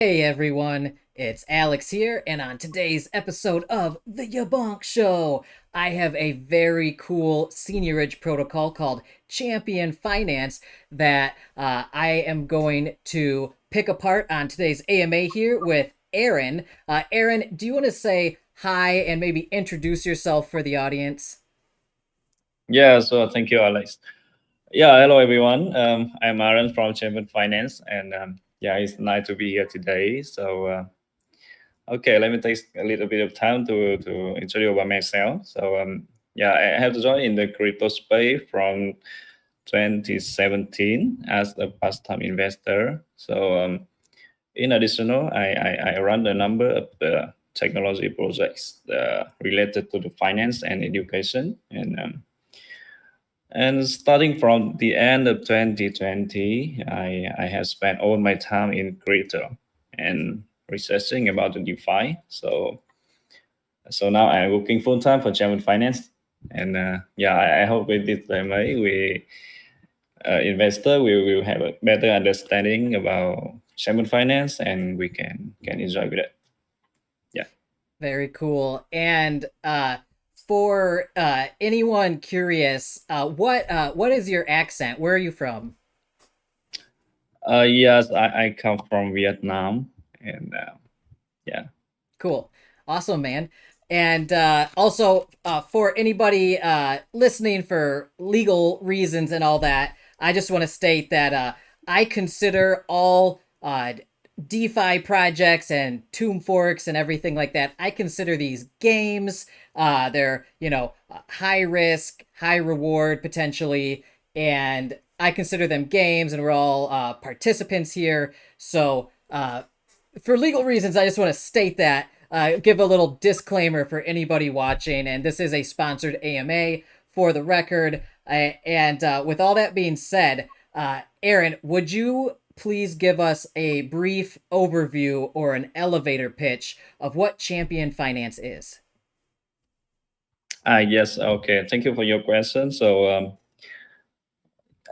Hey everyone, it's Alex here, and on today's episode of the YaBonks Show, I have a very cool seigniorage protocol called Champion Finance that I am going to pick apart on today's AMA here with Arron. Arron, do you want to say hi and maybe introduce yourself for the audience? Yeah, so thank you, Alex. Yeah, hello everyone. I'm Arron from Champion Finance, and yeah, it's nice to be here today. So okay, let me take a little bit of time to introduce about myself. So yeah, I have joined in the crypto space from 2017 as a pastime investor. So in addition, I run a number of technology projects related to the finance and education, and starting from the end of 2020, I have spent all my time in crypto and researching about the DeFi. So now I'm working full time for German Finance, and yeah, I hope with this way we investor will have a better understanding about German Finance, and we can enjoy with it. Yeah. Very cool. And for anyone curious, what is your accent? Where are you from? Yes, I come from Vietnam, and yeah. Cool. Awesome, man. And also, for anybody listening for legal reasons and all that, I just want to state that I consider all DeFi projects and tombforks and everything like that. I consider these games. They're, high risk, high reward potentially. And I consider them games, and we're all participants here. So, for legal reasons, I just want to state that, give a little disclaimer for anybody watching, and this is a sponsored AMA for the record. And with all that being said, Arron, would you please give us a brief overview or an elevator pitch of what Champion Finance is? Yes, okay. Thank you for your question. So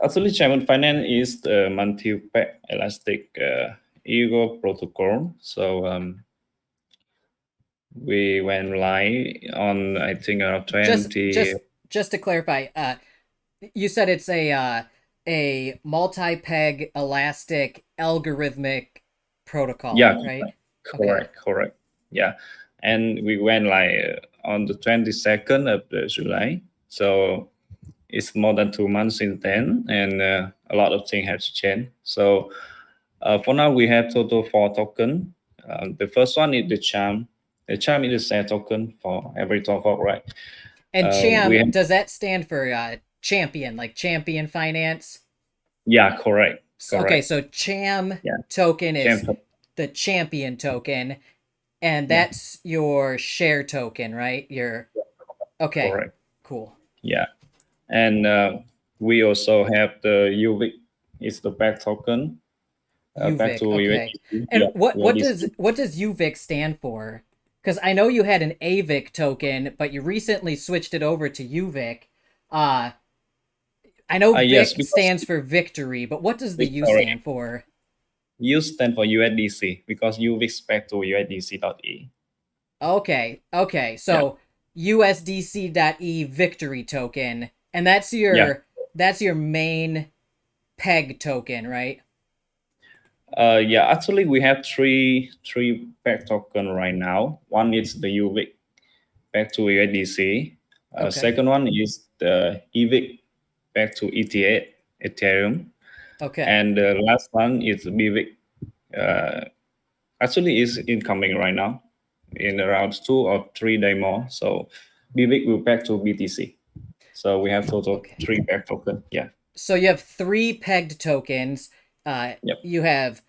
actually, Chamely Finance is the multi-pack elastic ego protocol. So we went live on, I think, around Just 20. just just to clarify, you said it's a multi-peg elastic algorithmic protocol, Yeah, right? Okay. correct. Yeah, and we went like on the 22nd of the July. So it's more than 2 months since then, and a lot of things have changed. So for now, we have total four token. The first one is the cham. The cham is a set token for every token, right? And We cham, have, does that stand for champion, like champion finance? yeah, Okay, correct. so cham Yeah, token cham is the champion token, and yeah, that's your share token, right? Your okay, correct. cool. Yeah, and we also have the UVIC. It's the back token. Back UVIC, to okay. USDC. And Yeah, what does UVIC stand for? Because I know you had an AVIC token, but you recently switched it over to UVIC. Uh, I know Yes, VIC because stands for victory, but what does the U correct. stand for? U stand for USDC because UVIC back to USDC.E. Okay, okay. Yeah, So USDC.E victory token, and yeah. that's your main peg token, right? Yeah, actually, we have three back token right now. One is the UVIC back to USDC. Okay. Second one is the EVIC back to ETH, Ethereum. Okay. And the last one is BVIC. Uh, Actually, is incoming right now in around 2 or 3 days more. So BVIC will back to BTC. So we have total Okay. three back token. Yeah. So you have three pegged tokens. Yep. You have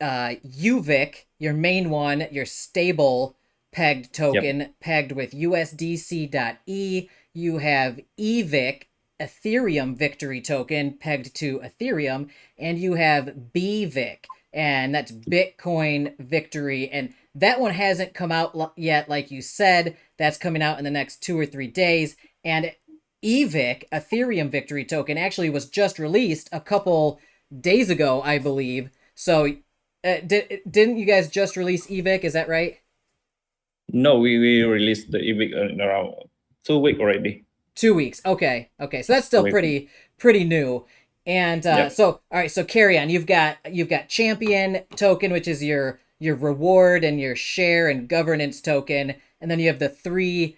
UVIC, your main one, your stable pegged Yep. token, pegged with USDC.E. You have EVIC, Ethereum victory token, pegged to Ethereum, and you have BVIC, and that's Bitcoin victory. And that one hasn't come out yet, like you said. That's coming out in the next 2 or 3 days. And EVIC, Ethereum victory token, actually was just released a couple days ago, I believe. So Didn't you guys just release EVIC? Is that right? No, we released the EVIC in around 2 weeks already. 2 weeks. Okay. Okay. So that's still 2 weeks. pretty new. And Yep. so all right. So carry on. You've got champion token, which is your reward and your share and governance token, and then you have the three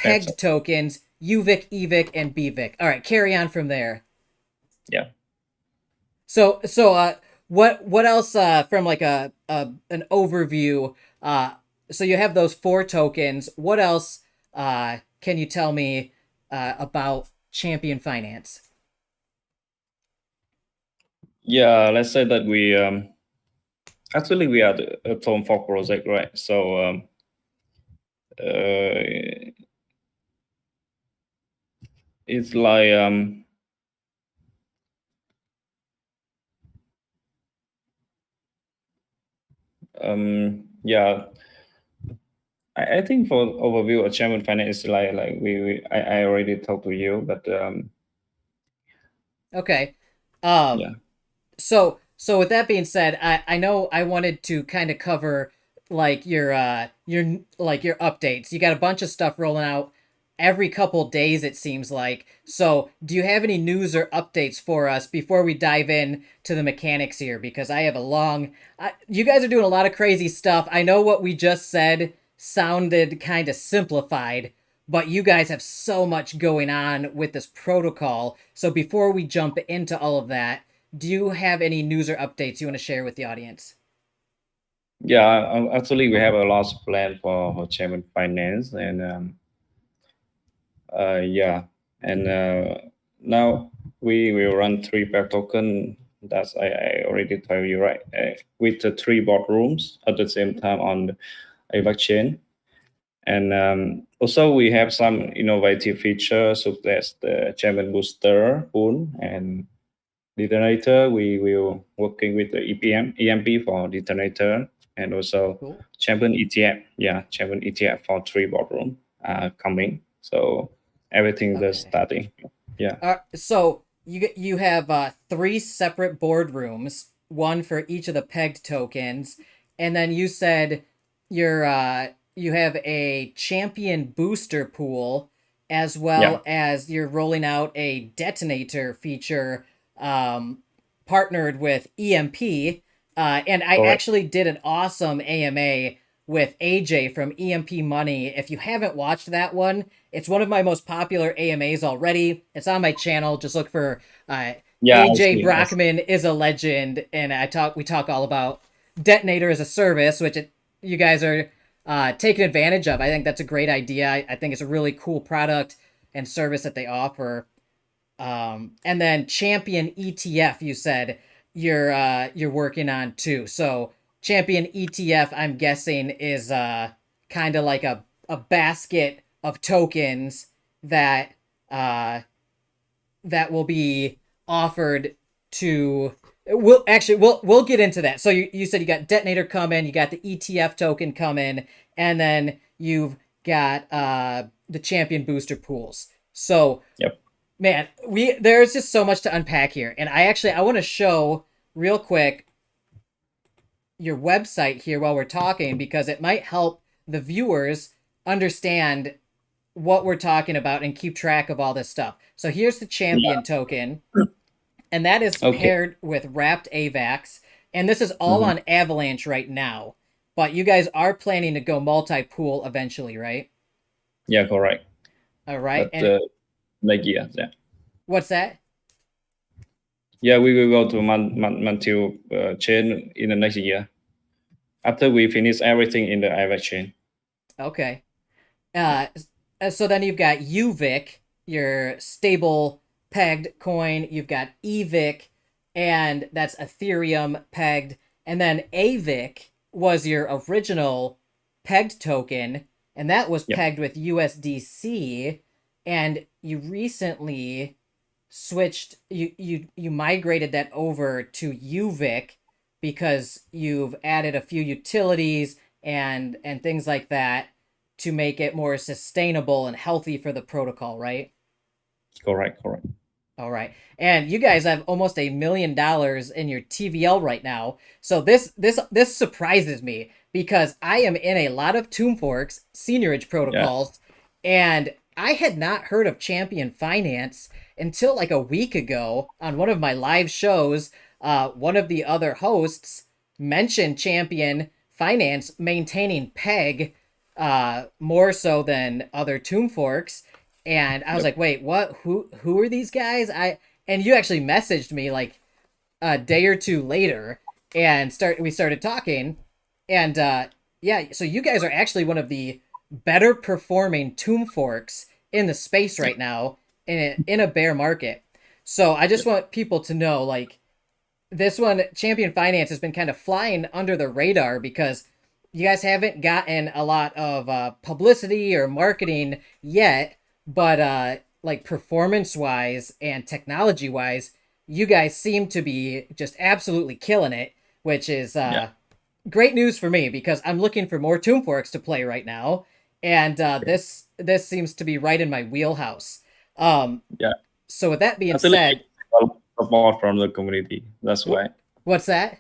That's pegged tokens: UVIC, EVIC, and BVIC. All right. Carry on from there. yeah. So what else from like an overview? So you have those four tokens. What else can you tell me about Champion Finance? Yeah, let's say that we actually we are a tombfork project, right? So it's like yeah. I think for overview of Champion Finance is like I already talked to you, but Okay. Um, yeah. so with that being said, I know I wanted to kind of cover like your updates. You got a bunch of stuff rolling out every couple days it seems like. So, do you have any news or updates for us before we dive in to the mechanics here because I have a long you guys are doing a lot of crazy stuff. I know what we just said sounded kind of simplified, but you guys have so much going on with this protocol. So before we jump into all of that, do you have any news or updates you want to share with the audience? Yeah, actually, we have a lot of plan for Champion Finance, and yeah, and now we will run three pair token. That's I already tell you right, with the three boardrooms at the same time on the AVIC chain, and also we have some innovative features such as the Champion Booster Pool and detonator. We will working with the EMP for detonator and also Cool. champion ETF. Yeah, champion ETF for three boardroom coming. So everything just Okay. starting. Yeah. So you have three separate boardrooms, one for each of the pegged tokens, and then you said you have a champion booster pool, as Yeah. well as you're rolling out a detonator feature, um, partnered with EMP. And I Correct. actually did an awesome AMA with AJ from EMP Money. If you haven't watched that one, it's one of my most popular AMAs already. It's on my channel. Just look for Yeah, I AJ see. I see. Brockman is a legend, and we talk all about Detonator as a service, which you guys are taking advantage of. I think that's a great idea. I think it's a really cool product and service that they offer. And then Champion ETF, you said you're working on too. So Champion ETF, I'm guessing, is kind of like a basket of tokens that uh that will be offered to we'll get into that. So you said you got detonator coming, you got the ETF token coming, and then you've got the champion booster pools. So Yep. man, there's just so much to unpack here. And I want to show real quick your website here while we're talking because it might help the viewers understand what we're talking about and keep track of all this stuff. So here's the champion Yeah. token, and that is Okay. paired with wrapped AVAX, and this is all Mm-hmm. on Avalanche right now. But you guys are planning to go multi-pool eventually, right? Yeah, correct. All right. But And like yeah. what's that? Yeah, we will go to Mantil chain in the next year after we finish everything in the AVIC chain. Okay. Uh, so then you've got UVIC, your stable pegged coin. You've got EVIC, and that's Ethereum pegged. And then AVIC was your original pegged token, and that was Yep. pegged with USDC. And you recently switched, you migrated that over to UVIC because you've added a few utilities and things like that to make it more sustainable and healthy for the protocol, right? Correct. Correct. All right. And you guys have almost $1 million in your TVL right now. So this surprises me because I am in a lot of tombforks, seigniorage Yeah, protocols, and I had not heard of Champion Finance until like a week ago on one of my live shows. One of the other hosts mentioned Champion Finance maintaining peg more so than other tombforks, and I was yep, like, wait, what? Who are these guys? And you actually messaged me like a day or two later, and we started talking, and yeah, so you guys are actually one of the better performing tomb forks in the space yep, right now in a bear market. So I just yep, want people to know, like, this one, Champion Finance, has been kind of flying under the radar because you guys haven't gotten a lot of publicity or marketing yet, but like performance wise and technology wise, you guys seem to be just absolutely killing it, which is yeah, great news for me because I'm looking for more Tomb Forks to play right now, and yeah, this seems to be right in my wheelhouse. Um, yeah. so with that being Actually, said, a lot of support from the community. That's why what's that?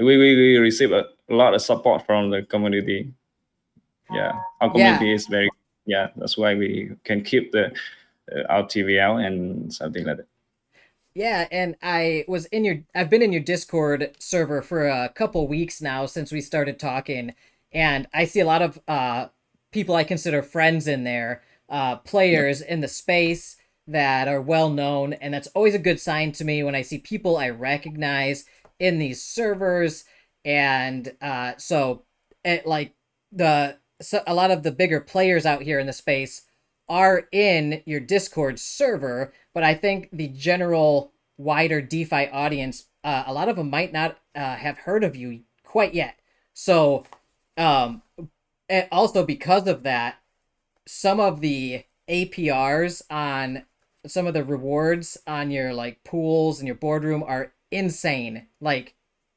we receive a lot of support from the community. Yeah, our Yeah, community is very, yeah. That's why we can keep the our TVL and something like that. yeah, and I've been in your Discord server for a couple weeks now since we started talking, and I see a lot of people I consider friends in there, Yep, players in the space that are well known, and that's always a good sign to me when I see people I recognize in these servers, and so it like a lot of the bigger players out here in the space are in your Discord server, but I think the general wider DeFi audience, a lot of them might not have heard of you quite yet. So, um, and also because of that, some of the APRs on some of the rewards on your like pools and your boardroom are insane, like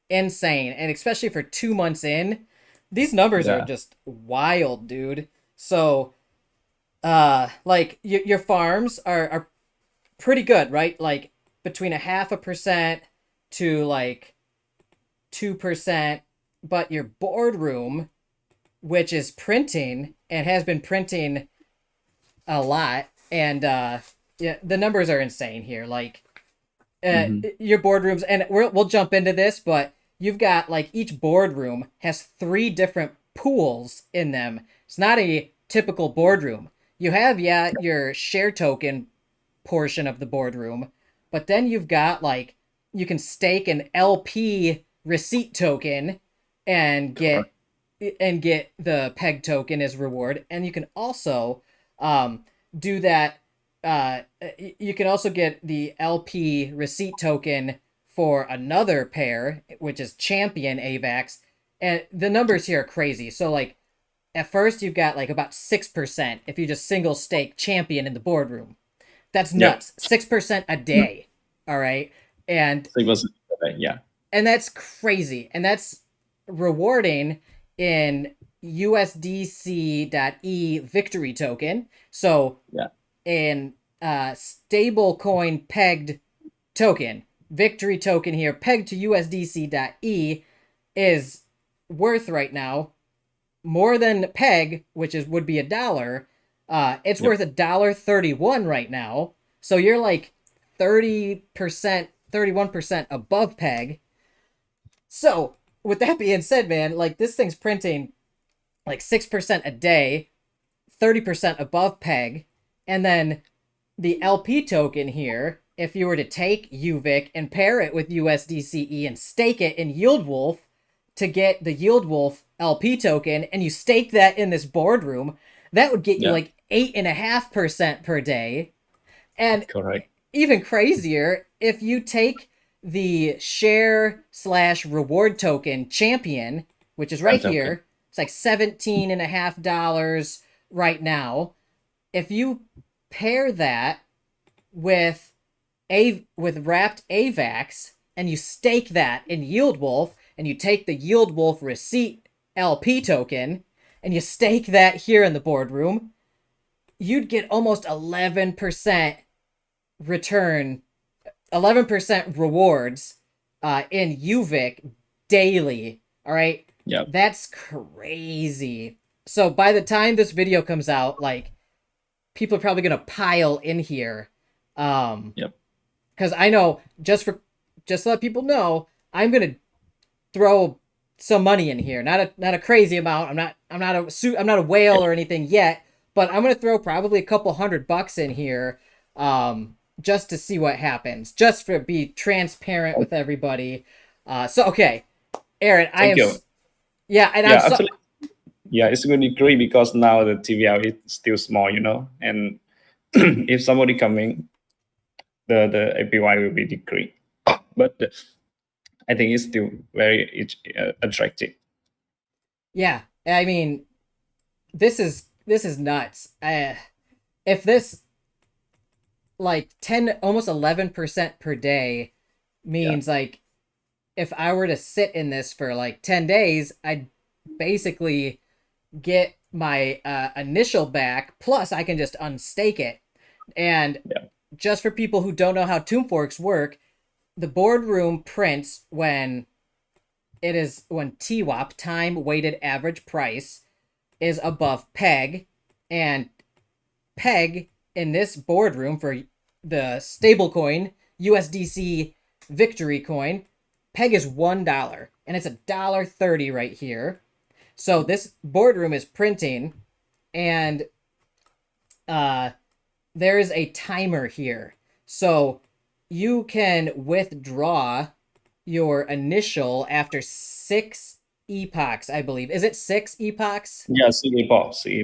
insane, and especially for 2 months in, these numbers are yeah, just wild, dude. So like your farms are pretty good, right? Like between 0.5% to like 2%, but your boardroom, which is printing and has been printing a lot, and yeah, the numbers are insane here. Like hmm, your boardrooms, and we'll jump into this, but you've got like each boardroom has 3 different pools in them. It's not a typical boardroom. You have, yeah, your share token portion of the boardroom, but then you've got like you can stake an LP receipt token and correct. get the peg token as reward, and you can also do that. You can also get the LP receipt token for another pair, which is champion AVAX, and the numbers here are crazy. So like at first you've got like about 6% if you just single stake champion in the boardroom. That's Yep, nuts. 6% a day. All right. And it was, yeah, that's crazy. And that's rewarding in USDC.E victory token. So yeah, in stable coin pegged token, victory token here pegged to USDC.E is worth right now more than peg, which is would be $1. It's yep, worth $1.31 right now. So you're like 30%, 31% above peg. So with that being said, man, like this thing's printing like 6% a day, 30% above peg, and then the LP token here, if you were to take UVIC and pair it with USDCE and stake it in YieldWolf to get the YieldWolf LP token, and you stake that in this boardroom, that would get you yeah, like 8.5% per day. And correct. even crazier, if you take the share/reward token champion, which is right Chamtoken. here, it's like $17.50 right now. If you pair that with wrapped AVAX and you stake that in YieldWolf and you take the YieldWolf receipt LP token and you stake that here in the boardroom, you'd get almost 11% return 11% rewards in UVIC daily. All right. Yep. That's crazy. So by the time this video comes out, like, people are probably going to pile in here. Yep. Because I know, just to let people know, I'm going to throw some money in here. Not a crazy amount. I'm not a whale Yep. or anything yet, but I'm going to throw probably a couple $100 in here, just to see what happens, just for be transparent with everybody. So okay, Aaron, I Thank am, you. yeah, and I'm Yeah, so, actually, yeah, it's going to be great because now the TVL is still small, and if somebody coming, the APY will be decreased. But I think it's still very attractive. yeah. I mean, this is nuts. If this, like, 10, almost 11% per day Yeah. means, like, if I were to sit in this for like 10 days, I'd basically get my initial back, plus I can just unstake it. And Yeah. just for people who don't know how tombforks work, the boardroom prints when TWAP, time weighted average price, is above peg, and peg in this boardroom for the stablecoin USDC victory coin, peg is $1, and it's $1.30 right here. So this boardroom is printing, and there is a timer here. So you can withdraw your initial after 6 epochs, I believe. Is it 6 epochs? Yeah, CE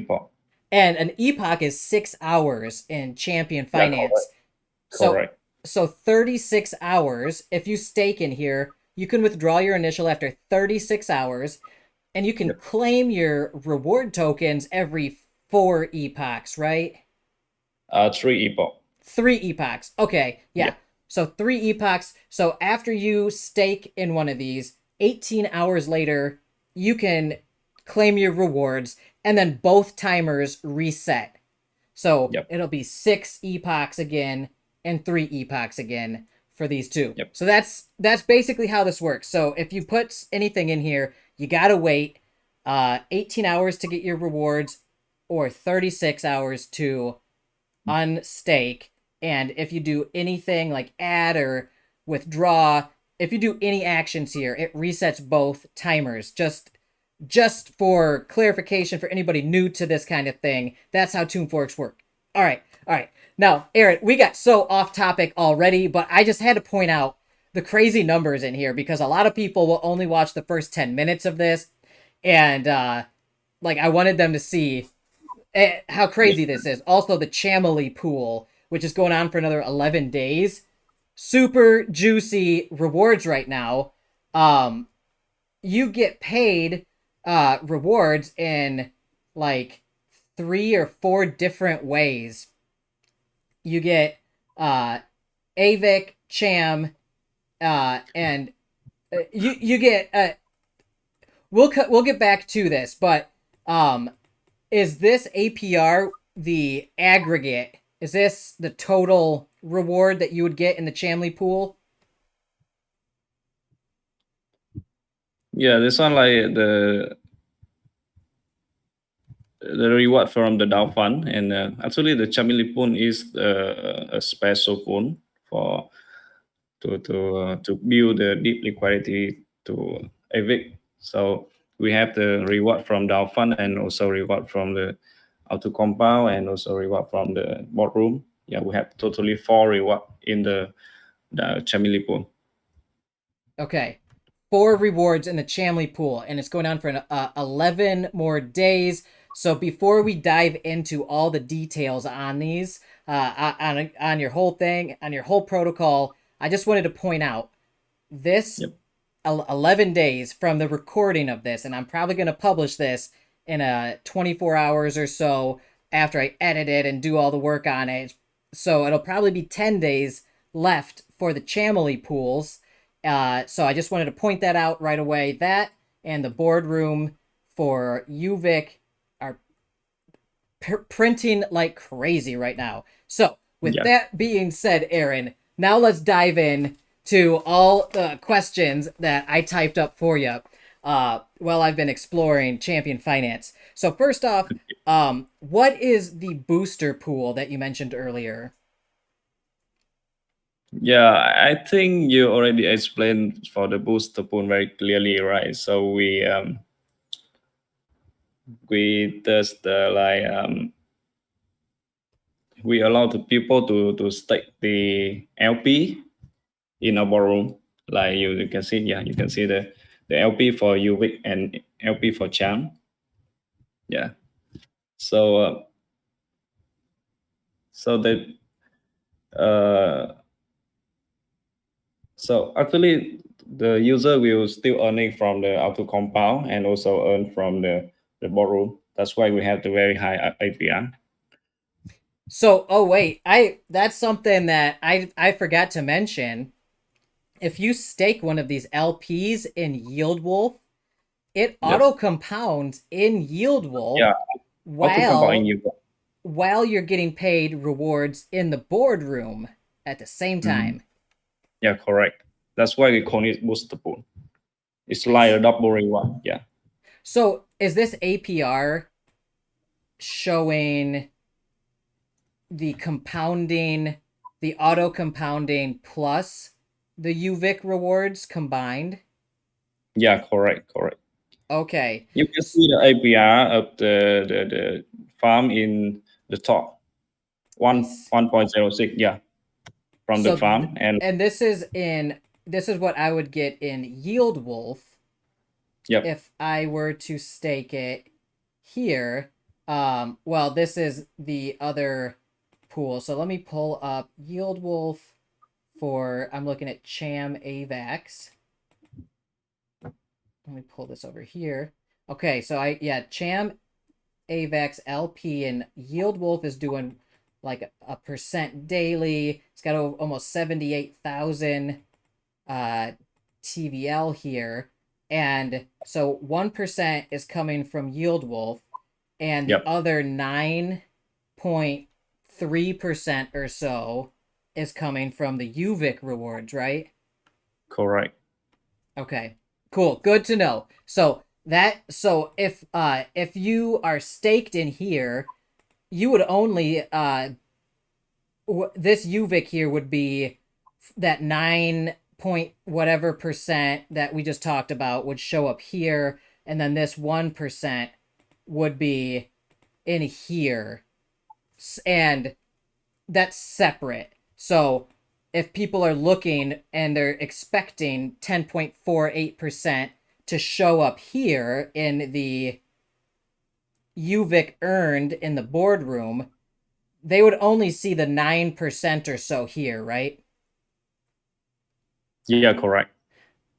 And an epoch is 6 hours in champion Yeah, finance. So correct. 36 hours, if you stake in here, you can withdraw your initial after 36 hours, and you can Yep. claim your reward tokens every 4 epochs, right? 3 epoch. 3 epochs. Okay, yeah. Yeah. So 3 epochs. So after you stake in one of these, 18 hours later, you can claim your rewards, and then both timers reset. So Yep. it'll be 6 epochs again and 3 epochs again for these two. Yep. So that's basically how this works. So if you put anything in here, you gotta wait 18 hours to get your rewards, or 36 hours to unstake. And if you do anything like add or withdraw, if you do any actions here, it resets both timers. Just for clarification for anybody new to this kind of thing, that's how tombforks work. All right. Now, Aaron, we got so off topic already, but I just had to point out the crazy numbers in here, because a lot of people will only watch the first 10 minutes of this, and like, I wanted them to see how crazy this is. Also, the Chamily Pool, which is going on for another 11 days. Super juicy rewards right now. You get paid rewards in like 3 or 4 different ways. You get AVIC, cham, and you get we'll get back to this, but is this APR the aggregate? Is this the total reward that you would get in the Chamly Pool? Yeah, this one like the reward from the DAO fund, and actually the Chamily Pool is a special pool for to build the deep liquidity to AVIC. So we have the reward from DAO fund, and also reward from the auto compound, and also reward from the boardroom. Yeah, we have totally 4 reward in the Chamily Pool. Okay. 4 rewards in the Chamly Pool, and it's going on for 11 more days. So before we dive into all the details on these, on your whole thing, on your whole protocol, I just wanted to point out this. Yep. 11 days from the recording of this, and I'm probably going to publish this in 24 hours or so after I edit it and do all the work on it. So it'll probably be 10 days left for the Chamily pools. So I just wanted to point that out right away. That and the boardroom for UVIC are printing like crazy right now. So with Yeah. that being said, Arron, now let's dive in to all the questions that I typed up for you while I've been exploring Champion Finance. So first off, what is the booster pool that you mentioned earlier? Yeah, I think you already explained for the booster pool very clearly, right? So we test the we allow the people to stake the LP in a ballroom. Like you can see, yeah, you can see the LP for UVIC and LP for cham. Yeah. So so the uh, so actually the user will still earning from the auto compound and also earn from the ballroom. That's why we have the very high APR. So, oh wait, that's something that I forgot to mention. If you stake one of these LPs in Yield Wolf, it Yep. auto compounds in Yield Wolf Yeah. Auto compound in while you. while you're getting paid rewards in the boardroom at the same Mm. time. Yeah, correct. That's why we call it booster pool. It's I like a see. double reward. Yeah. So, is this APR showing the compounding, the auto compounding plus the UVIC rewards combined? Yeah, correct, correct. Okay. You can see the APR of the farm in the top I 1.06. Yeah, from the So farm and and this is what I would get in Yield Wolf yep, if I were to stake it here. Well, this is the other pool. So let me pull up Yield Wolf for I'm looking at Cham AVAX. Let me pull this over here. Okay, so Cham AVAX LP and Yield Wolf is doing like a percent daily. It's got almost 78,000 TVL here. And so 1% is coming from Yield Wolf, and the yep, other 9.3% or so is coming from the UVIC rewards, right? correct. Okay. Cool. Good to know. So if you are staked in here, you would only this UVIC here would be that 9 point whatever percent that we just talked about would show up here, and then this 1% would be in here, and that's separate. So if people are looking and they're expecting 10.48% to show up here in the UVIC earned in the boardroom, they would only see the 9% or so here, right? Yeah, correct.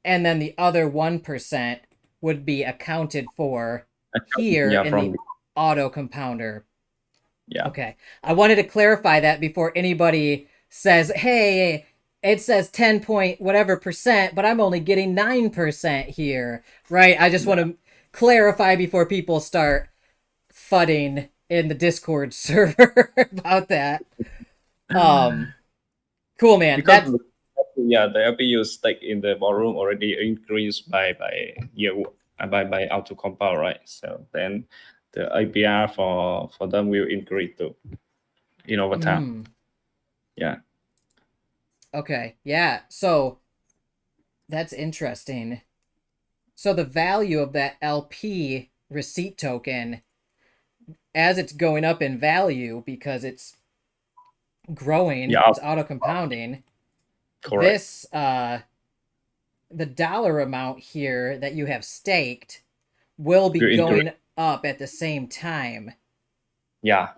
And then the other 1% would be accounted for here Yeah, in from the auto compounder. yeah, Okay. I wanted to clarify that before anybody says, hey, it says 10 point whatever percent, but I'm only getting 9% here, right? I just want yeah. to clarify before people start fudding in the Discord server about that. Um, cool, man. Because That's yeah, the LPU stake in the ballroom already increased by yeah by auto compound, right? So then the APR for them will increase too in over time. Yeah. okay. Yeah. So that's interesting. So the value of that LP receipt token, as it's going up in value because it's growing, Yeah, it's auto compounding. correct. This the dollar amount here that you have staked will be Will increase. going up at the same time. Yeah.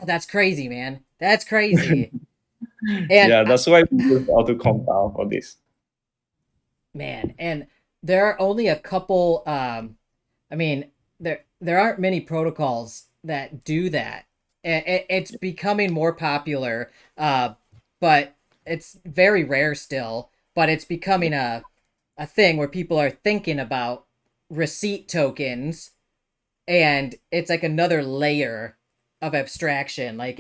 That's crazy, man. That's crazy. And Yeah, that's why we use auto compound for this. man, and there are only a couple I mean, there aren't many protocols that do that. It's becoming more popular, but it's very rare still. But it's becoming a thing where people are thinking about receipt tokens, and it's like another layer of abstraction. Like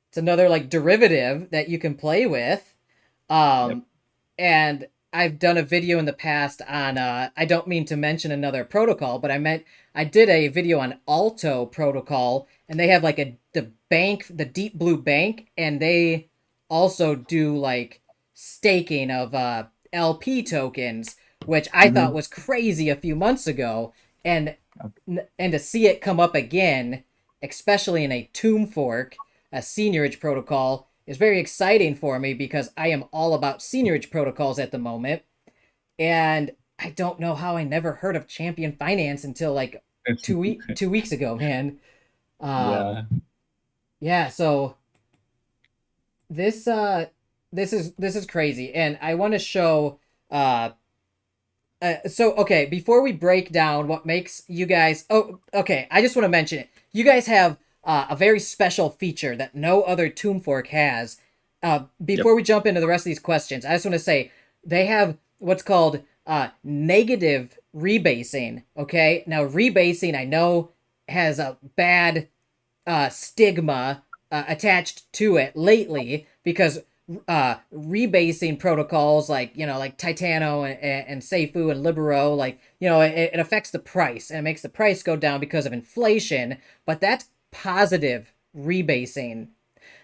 it's another like derivative that you can play with. Yep. Um, and I've done a video in the past on I don't mean to mention another protocol, but I did a video on Alto protocol, and they have like the bank, the Deep Blue Bank, and they also do like staking of LP tokens, which I thought Mm-hmm. was crazy a few months ago, and and to see it come up again, especially in a tombfork, a seigniorage protocol, is very exciting for me because I am all about seigniorage protocols at the moment. And I don't know how I never heard of Champion Finance until like 2 weeks ago, man. Um, Yeah. yeah, so this this is crazy, and I want to show uh so okay, before we break down what makes you guys, oh okay, I just want to mention it. You guys have a very special feature that no other tombfork has. Yep. Before we jump into the rest of these questions, I just want to say they have what's called negative rebasing. Okay, now rebasing I know has a bad stigma attached to it lately because rebasing protocols like like Titano and Seifu and Libero, like it affects the price and it makes the price go down because of inflation, but that's positive rebasing.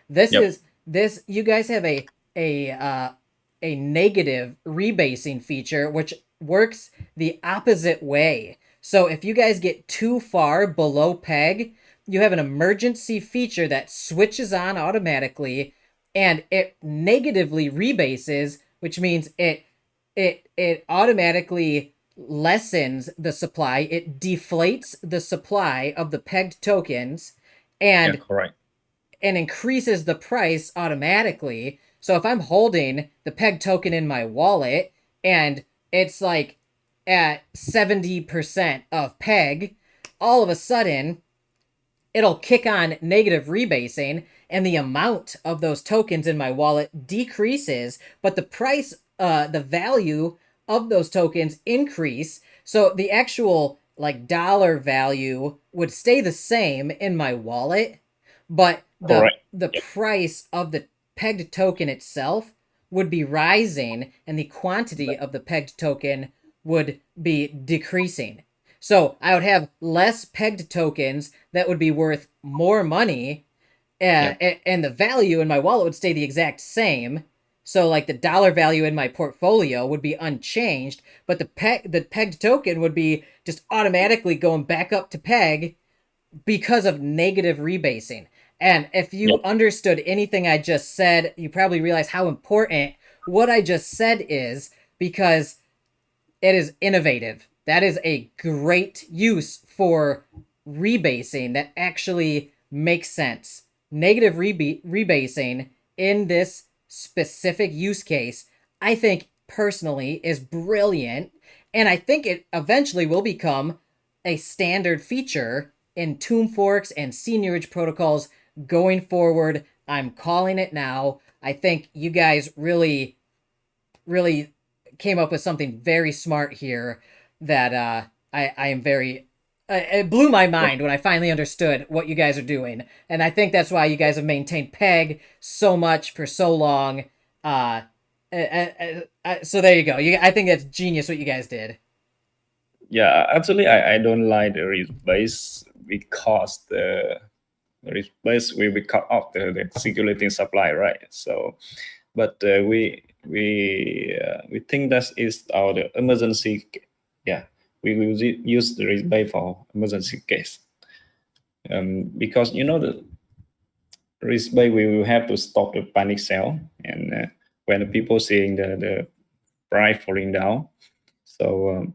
This Yep. is this You guys have a negative rebasing feature which works the opposite way. So if you guys get too far below peg, you have an emergency feature that switches on automatically and it negatively rebases, which means it automatically lessens the supply. It deflates the supply of the pegged tokens Yeah. and Correct. increases the price automatically. So if I'm holding the peg token in my wallet and it's like at 70% of peg, all of a sudden it'll kick on negative rebasing and the amount of those tokens in my wallet decreases, but the price, the value of those tokens increase. So the actual like dollar value would stay the same in my wallet, but Correct. the Yep. price of the pegged token itself would be rising and the quantity of the pegged token would be decreasing. So I would have less pegged tokens that would be worth more money, Yep. and the value in my wallet would stay the exact same. So like the dollar value in my portfolio would be unchanged, but the pegged token would be just automatically going back up to peg because of negative rebasing. And if you Yep. understood anything I just said, you probably realize how important what I just said is, because it is innovative. That is a great use for rebasing that actually makes sense. Negative rebasing in this specific use case, I think personally, is brilliant. And I think it eventually will become a standard feature in tomb forks and seigniorage protocols going forward. I'm calling it now. I think you guys really came up with something very smart here that I am very it blew my Yep. mind when I finally understood what you guys are doing, and I think that's why you guys have maintained peg so much for so long. So there you go. I think that's genius what you guys did. Yeah. Actually, I don't like the rebase because the rebase will be cut off the circulating supply, right? So, but we think that is our the emergency. Yeah, we will use the rebate for emergency case. Because the risk buy we will have to stop the panic sell and when the people seeing the price falling down. So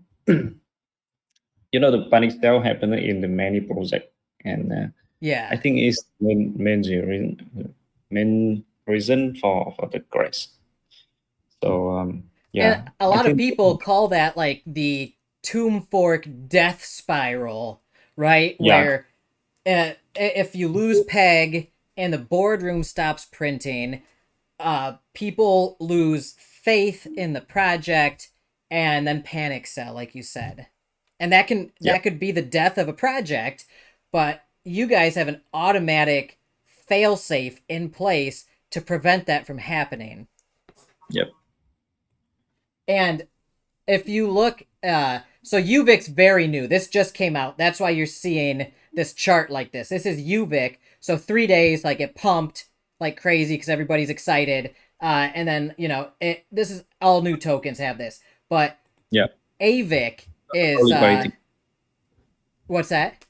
the panic sell happened in the many project, and I Yeah, think it's main reason for the crash. So and yeah, a I lot of think. people call that like the tomb fork death spiral, right? Yeah. Where if you lose peg and the boardroom stops printing, people lose faith in the project and then panic sell, like you said, and Yeah. that could be the death of a project. But you guys have an automatic fail-safe in place to prevent that from happening. Yep. And if you look, so UVIC's very new. This just came out. That's why you're seeing this chart like this. This is UVIC. So 3 days, like it pumped like crazy because everybody's excited. And then, you know, this is all new tokens have this. But Yeah. AVIC Low is, liquidity. what's that?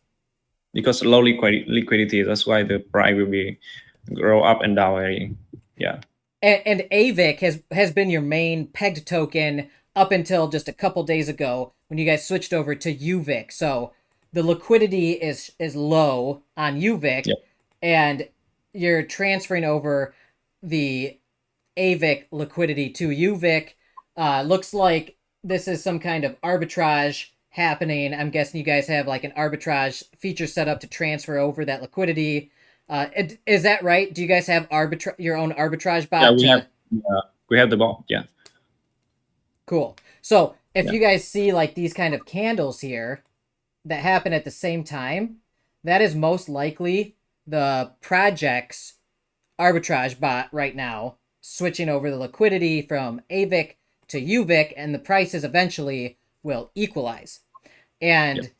Because low liquidity, that's why the price will be grow up and down very, yeah. And AVIC has been your main pegged token up until just a couple days ago when you guys switched over to UVIC. So the liquidity is low on UVIC, Yep. and you're transferring over the AVIC liquidity to UVIC. Looks like this is some kind of arbitrage happening. I'm guessing you guys have like an arbitrage feature set up to transfer over that liquidity. Is that right? Do you guys have your own arbitrage bot? Yeah, we have the bot. Yeah. Cool. So if you guys see like these kind of candles here that happen at the same time, that is most likely the project's arbitrage bot right now switching over the liquidity from AVIC to UVIC, and the prices eventually will equalize. And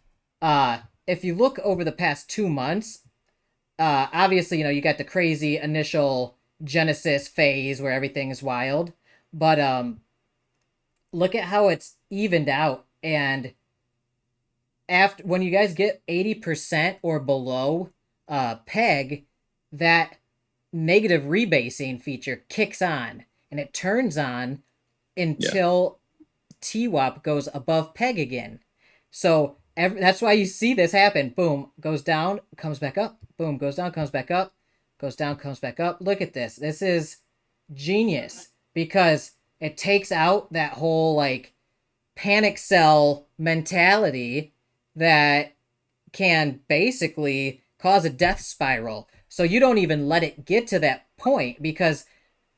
if you look over the past 2 months, obviously, you know, you got the crazy initial Genesis phase where everything is wild, but look at how it's evened out. And after, when you guys get 80% or below peg, that negative rebasing feature kicks on, and it turns on until TWAP goes above peg again. So that's why you see this happen. Boom, goes down, comes back up. Boom, goes down, comes back up. Goes down, comes back up. Look at this. This is genius because it takes out that whole like panic sell mentality that can basically cause a death spiral. So you don't even let it get to that point because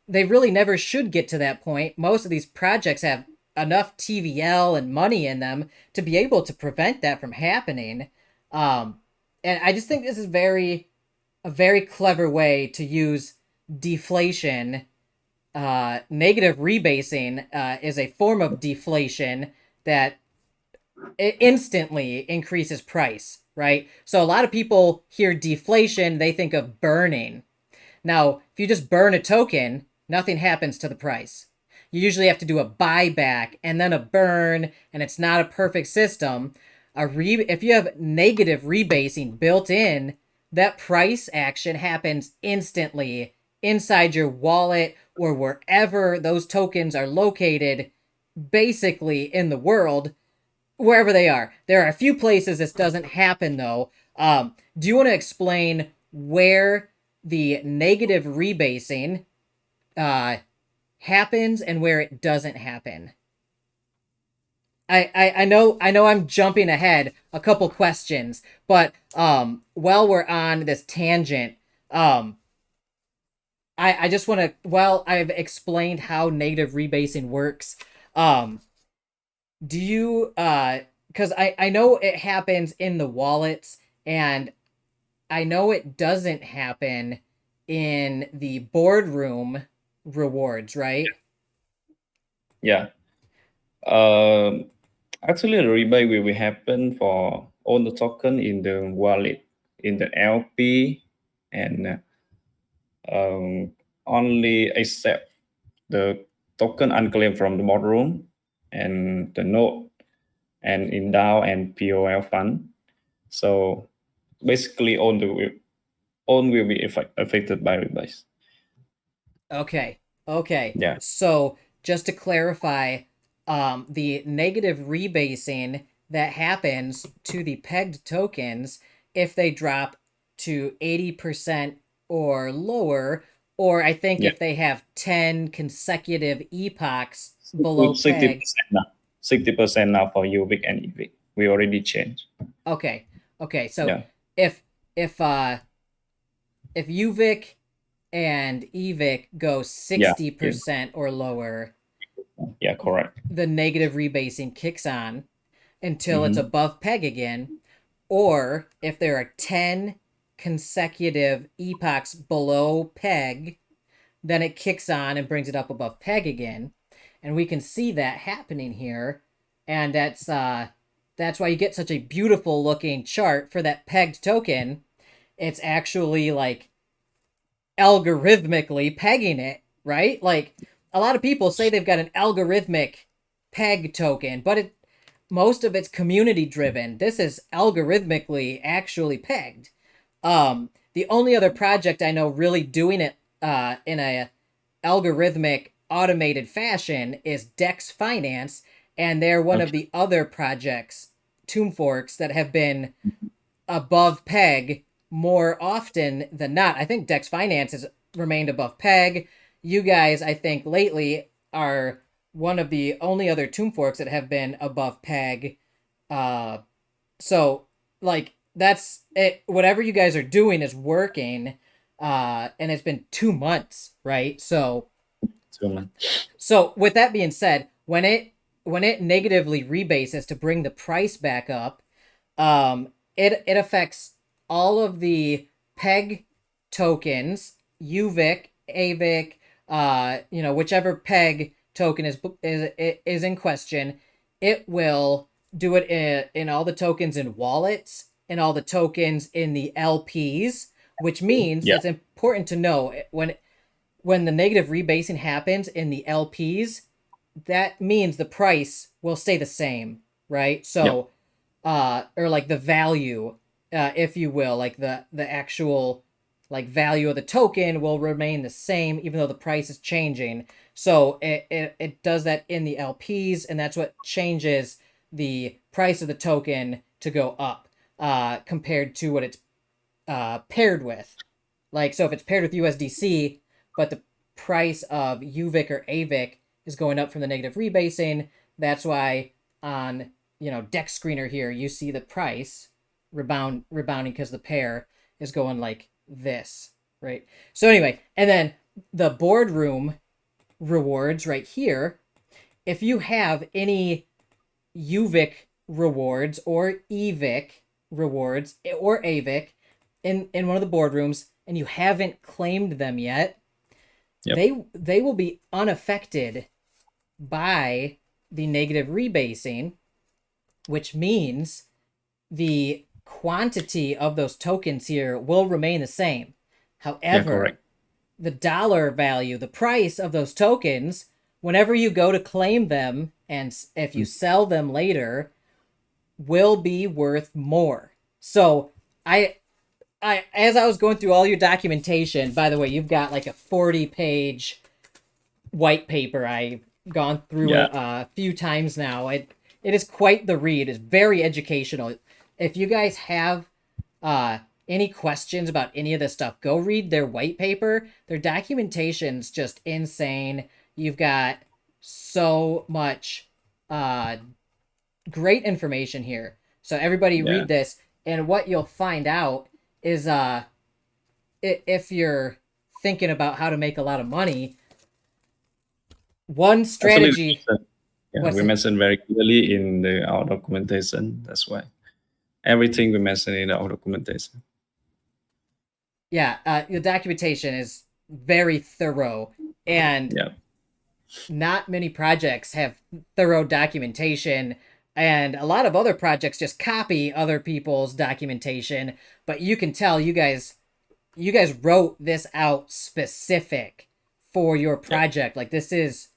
they really never should get to that point. Most of these projects have enough TVL and money in them to be able to prevent that from happening. And I just think this is a very clever way to use deflation. Negative rebasing is a form of deflation that it instantly increases price, right? So a lot of people hear deflation, they think of burning. Now, if you just burn a token, nothing happens to the price. You usually have to do a buyback and then a burn, and it's not a perfect system. If you have negative rebasing built in, that price action happens instantly inside your wallet or wherever those tokens are located, basically in the world, wherever they are. There are a few places this doesn't happen, though. Do you want to explain where the negative rebasing happens and where it doesn't happen? I know I'm jumping ahead a couple questions, but while we're on this tangent, I just want to, well, I've explained how negative rebasing works. Do you, because I know it happens in the wallets, and I know it doesn't happen in the boardroom rewards, right? Yeah. Actually, the rebate will happen for all the token in the wallet, in the LP, and only except the token unclaimed from the boardroom and the node and in DAO and POL fund. So basically, all will be affected by rebase. Okay. Okay. Yeah. So just to clarify, the negative rebasing that happens to the pegged tokens if they drop to 80% or lower, or I think if they have 10 consecutive epochs below 60% peg. now. 60% now for UVIC and EVIC. We already changed. Okay. Okay. So if UVIC and EVIC go 60% or lower, yeah, correct, the negative rebasing kicks on until it's above peg again. Or if there are 10 consecutive epochs below peg, then it kicks on and brings it up above peg again. And we can see that happening here. And that's why you get such a beautiful looking chart for that pegged token. It's actually like algorithmically pegging it, right? Like a lot of people say they've got an algorithmic peg token, but most of it's community driven. This is algorithmically actually pegged. The only other project I know really doing it in a algorithmic automated fashion is Dex Finance, and they're one of the other projects, tombforks, that have been above peg more often than not. I think Dex Finance has remained above peg. You guys, I think, lately are one of the only other tombforks that have been above peg. So, like, that's it. Whatever you guys are doing is working. And it's been 2 months, right? So, with that being said, when it negatively rebases to bring the price back up, it affects all of the peg tokens, UVIC, AVIC, whichever peg token is in question. It will do it in all the tokens in wallets and all the tokens in the LPs, which means it's important to know when the negative rebasing happens in the LPs, that means the price will stay the same, right? So, or like the value, if you will, like the actual like value of the token will remain the same, even though the price is changing. So it does that in the LPs, and that's what changes the price of the token to go up, compared to what it's paired with. Like, so if it's paired with USDC, but the price of UVIC or AVIC is going up from the negative rebasing, that's why on, Dex Screener here, you see the price rebounding because the pair is going like this, right? So anyway, and then the boardroom rewards right here, if you have any UVIC rewards or EVIC rewards or AVIC in one of the boardrooms and you haven't claimed them yet, they will be unaffected by the negative rebasing, which means the quantity of those tokens here will remain the same. However, the dollar value, the price of those tokens, whenever you go to claim them and if you sell them later, will be worth more. So I as I was going through all your documentation, by the way, you've got like a 40-page white paper. I've gone through it a few times now. It is quite the read. It's very educational. If you guys have any questions about any of this stuff, go read their white paper. Their documentation's just insane. You've got so much great information here. So everybody read this, and what you'll find out is if you're thinking about how to make a lot of money, one strategy... we mentioned very clearly in our documentation. That's why everything we mentioned in our documentation. The documentation is very thorough, and not many projects have thorough documentation, and a lot of other projects just copy other people's documentation, but you can tell you guys wrote this out specific for your project. Like, this is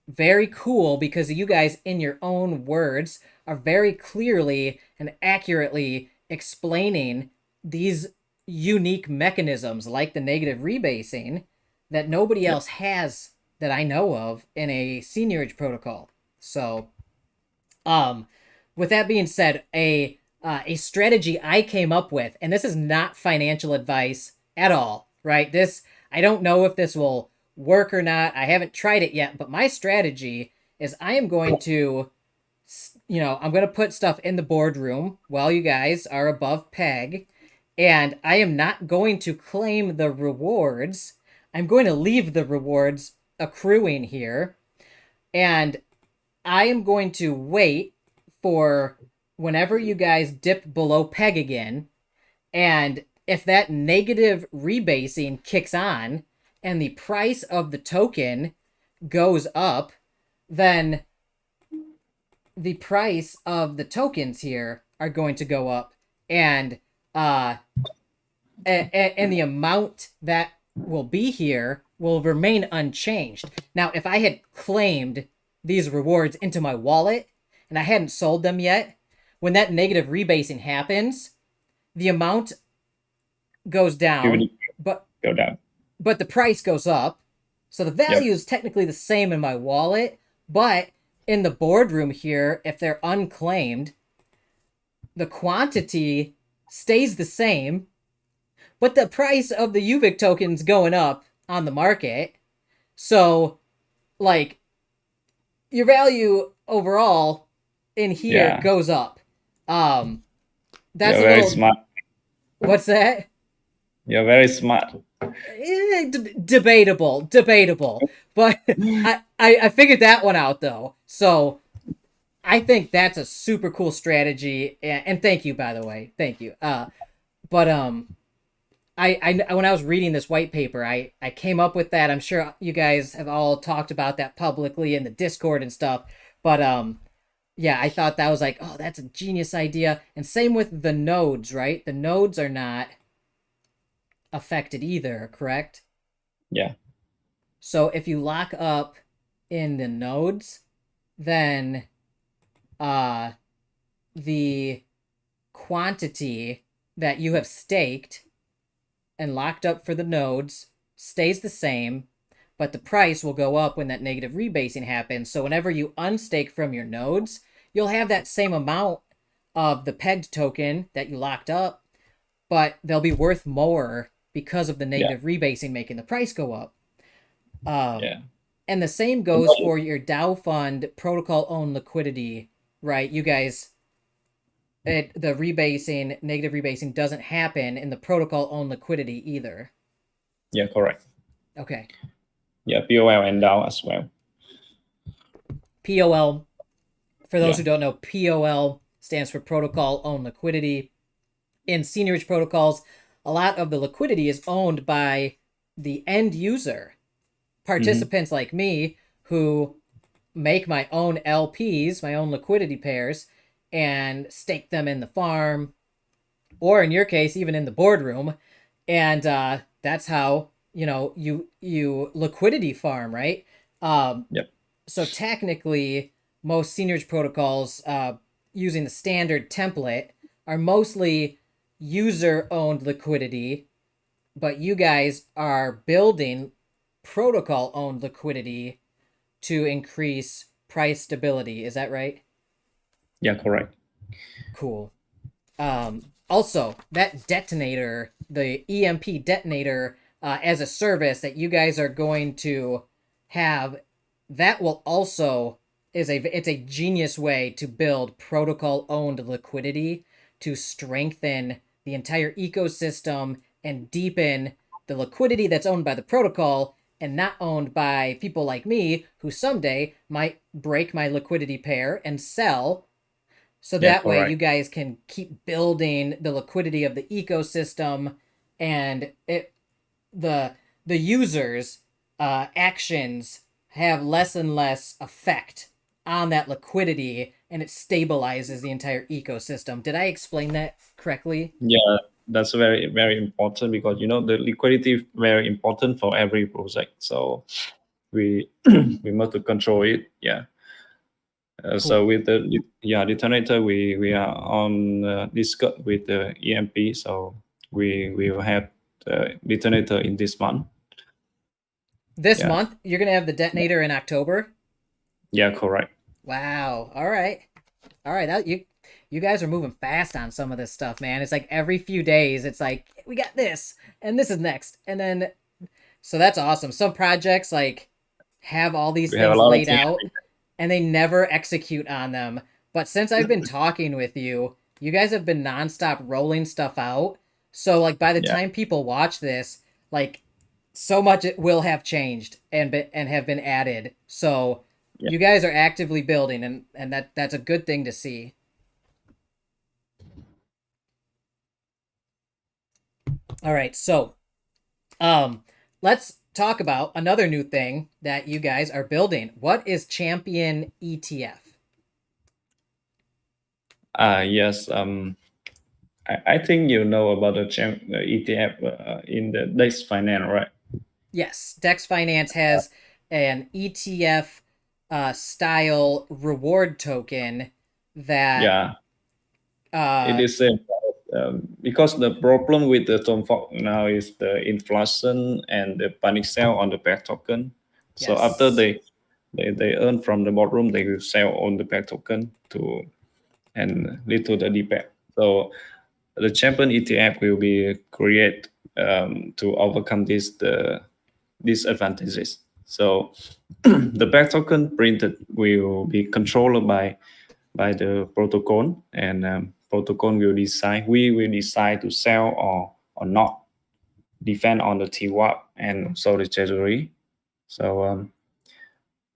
very cool because you guys, in your own words, are very clearly and accurately explaining these unique mechanisms like the negative rebasing that nobody else has that I know of in a seigniorage protocol. So with that being said, a strategy I came up with, and this is not financial advice at all, right? I don't know if this will work or not. I haven't tried it yet, but my strategy is I am going to, I'm going to put stuff in the boardroom while you guys are above peg, and I am not going to claim the rewards. I'm going to leave the rewards accruing here, and I am going to wait for whenever you guys dip below peg again, and if that negative rebasing kicks on and the price of the token goes up, then the price of the tokens here are going to go up, and and the amount that will be here will remain unchanged. Now, if I had claimed these rewards into my wallet and I hadn't sold them yet, when that negative rebasing happens, the amount goes down, but go down. But the price goes up. So the value is technically the same in my wallet, but in the boardroom here, if they're unclaimed, the quantity stays the same, but the price of the UVIC token's going up on the market. So, like, your value overall in here goes up. That's You're very smart. What's that? You're very smart. Debatable. But I figured that one out, though. So I think that's a super cool strategy. And thank you, by the way. Thank you. But I when I was reading this white paper, I came up with that. I'm sure you guys have all talked about that publicly in the Discord and stuff. But yeah, I thought that was like, oh, that's a genius idea. And same with the nodes, right? The nodes are not affected either, correct? Yeah. So if you lock up in the nodes, then the quantity that you have staked and locked up for the nodes stays the same, but the price will go up when that negative rebasing happens. So whenever you unstake from your nodes, you'll have that same amount of the pegged token that you locked up, but they'll be worth more because of the negative rebasing making the price go up. And the same goes for your DAO fund protocol owned liquidity, right? You guys, the rebasing, negative rebasing doesn't happen in the protocol owned liquidity either. Yeah, correct. Okay. Yeah, POL and DAO as well. POL, for those who don't know, POL stands for protocol owned liquidity. In seigniorage protocols, a lot of the liquidity is owned by the end user. Participants like me who make my own LPs, my own liquidity pairs, and stake them in the farm, or in your case, even in the boardroom. And that's how, you liquidity farm, right? So technically, most seigniorage protocols using the standard template are mostly user-owned liquidity, but you guys are building protocol-owned liquidity to increase price stability. Is that right? Yeah, correct. Cool. Also, that detonator, the EMP detonator as a service that you guys are going to have, that will also it's a genius way to build protocol-owned liquidity to strengthen the entire ecosystem and deepen the liquidity that's owned by the protocol and not owned by people like me who someday might break my liquidity pair and sell. So that way you guys can keep building the liquidity of the ecosystem, and the users' actions have less and less effect on that liquidity, and it stabilizes the entire ecosystem. Did I explain that correctly? Yeah, that's very, very important because the liquidity is very important for every project. So we we must control it. Yeah. Cool. So with the detonator, we are on Discord with the EMP. So we will have the detonator in this month. This month you're gonna have the detonator in October. Yeah, correct. Wow. All right. That you guys are moving fast on some of this stuff, man. It's like every few days, it's like we got this and this is next, and then so that's awesome. Some projects like have all these things laid out, and they never execute on them. But since I've been talking with you, you guys have been nonstop rolling stuff out. So like by the time people watch this, like so much it will have changed and have been added. So you guys are actively building, and that's a good thing to see. All right, so let's talk about another new thing that you guys are building. What is Champion ETF? Yes. I think you know about the ETF in the Dex Finance, right? Yes, Dex Finance has an ETF style reward token that Yeah, it uh, is because the problem with the tombfork now is the inflation and the panic sell on the back token. So after yes. they earn from the bottom, they will sell on the back token to and lead to the debate. So the champion ETF will be create to overcome the disadvantages. So the back token printed will be controlled by the protocol, and protocol will decide, we will decide to sell or not, depend on the twap and so the treasury. So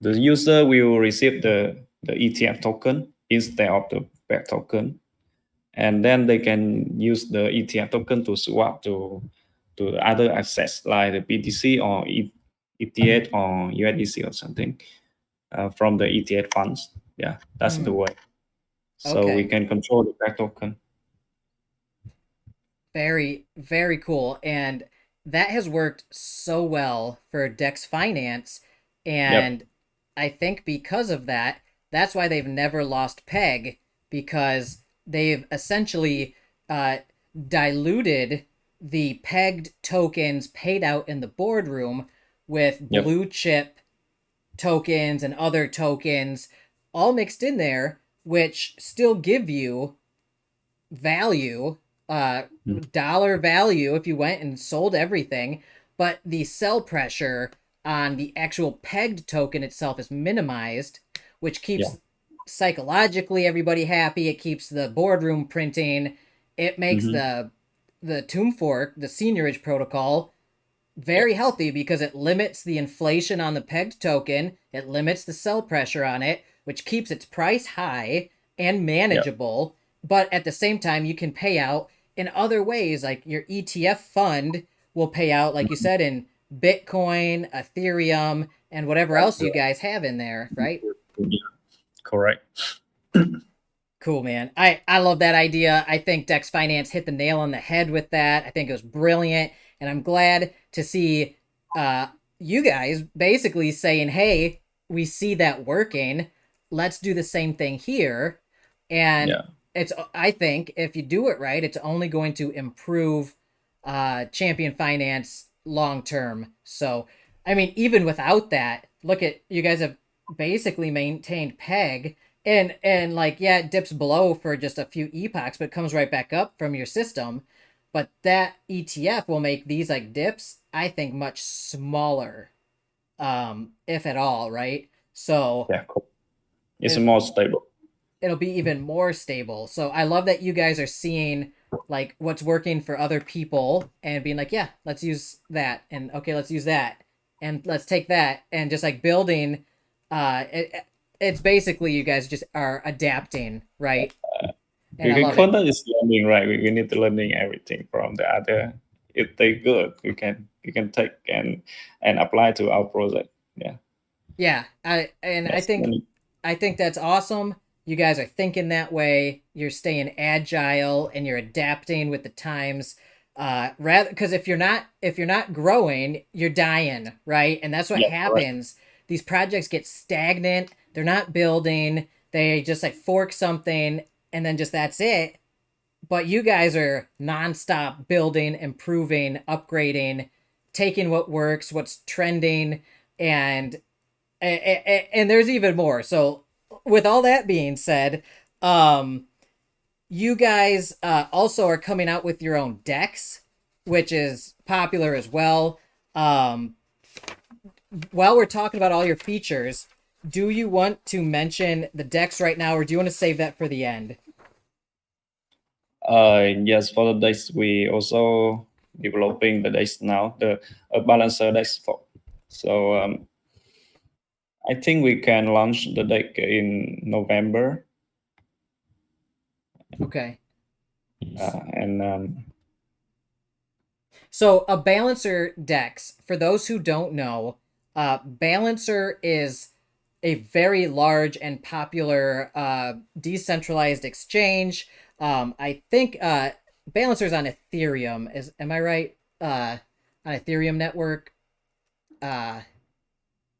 the user will receive the ETF token instead of the back token, and then they can use the ETF token to swap to other assets like the BTC or ETH or USDC or something from the ETH funds. Yeah, that's the Hmm. way. So we Okay. can control the back token. Very, very cool. And that has worked so well for Dex Finance. Yep. And I think because of that, that's why they've never lost peg, because they've essentially uh, diluted the pegged tokens paid out in the boardroom with Yep. blue chip tokens and other tokens all mixed in there, which still give you value, uh, Mm. dollar value if you went and sold everything, but the sell pressure on the actual pegged token itself is minimized, which Yeah. keeps psychologically everybody happy. It keeps the boardroom printing. It makes Hmm. the tombfork, the seigniorage protocol, Yep. very healthy because it limits the inflation on the pegged token, it limits the sell pressure on it, which keeps its price high and Yep. manageable. But at the same time, you can pay out in other ways, like your ETF fund will pay out, like you Mhm. said, in Bitcoin, Ethereum, and whatever else you guys have in there, right? Yeah, correct. Cool, man. I love that idea. I think Dex Finance hit the nail on the head with that. I think it was brilliant, and I'm glad to see uh you guys basically saying, "Hey, we see that working. Let's do the same thing here." And Yeah. it's I think if you do it right, it's only going to improve Champion Finance long term. So, I mean, even without that, look at you guys have basically maintained peg and like yeah, it dips below for just a few epochs but comes right back up from your system, but that ETF will make these like dips I think much smaller, if at all, right? So Yeah, cool. It's it, more stable. it'll be even more stable. So I love that you guys are seeing like what's working for other people and being like, yeah, let's use that, and okay, let's use that, and let's take that, and just like building. It's basically you guys just are adapting, right? And I We love it. content is learning, right? We need to learning everything from the other. If they good, we can take and apply to our project. Yeah. Yeah, I That's think learning. that's awesome. You guys are thinking that way. You're staying agile and you're adapting with the times. Rather, because if you're not growing, you're dying, right? And that's what Yeah, correct. happens. These projects get stagnant. They're not building. They just like fork something and then just that's it. But you guys are nonstop building, improving, upgrading, taking what works, what's trending, and and there's even more. So, with all that being said, um, you guys also are coming out with your own decks, which is popular as well. Um, while we're talking about all your features, do you want to mention the decks right now, or do you want to save that for the end? Yes, for the days we also developing the days now, the balancer days for. So I think we can launch the deck in November, Okay. and So a balancer DEX, for those who don't know, balancer is a very large and popular decentralized exchange. I think balancer's on Ethereum. Am I right? On Ethereum network. Uh,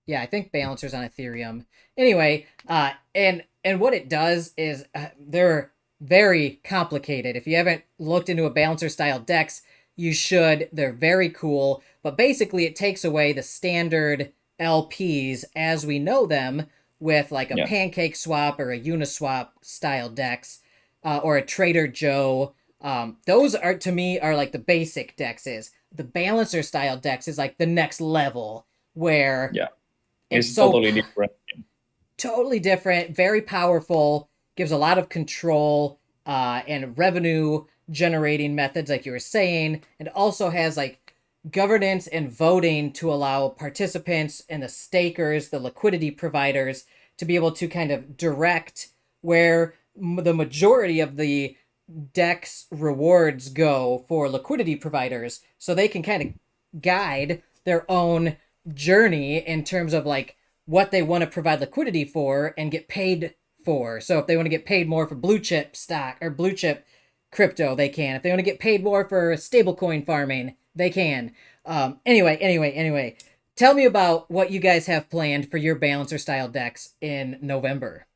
yeah, I think balancer's on Ethereum. Anyway, and what it does is they're very complicated. If you haven't looked into a balancer style DEX, you should. They're very cool, but basically it takes away the standard LPs as we know them with like a Yeah, pancake swap or a uniswap style DEX or a Trader Joe. Those are to me are like the basic DEXs. The balancer style DEX is like the next level where yeah, it's it's so totally different. totally different, very powerful, gives a lot of control and revenue generating methods, like you were saying, and also has like governance and voting to allow participants and the stakers, the liquidity providers, to be able to kind of direct where the majority of the DEX rewards go for liquidity providers so they can kind of guide their own journey in terms of like what they want to provide liquidity for and get paid for. So if they want to get paid more for blue chip stock or blue chip crypto, they can. If they want to get paid more for stablecoin farming, they can. Anyway, tell me about what you guys have planned for your balancer style DEX in November.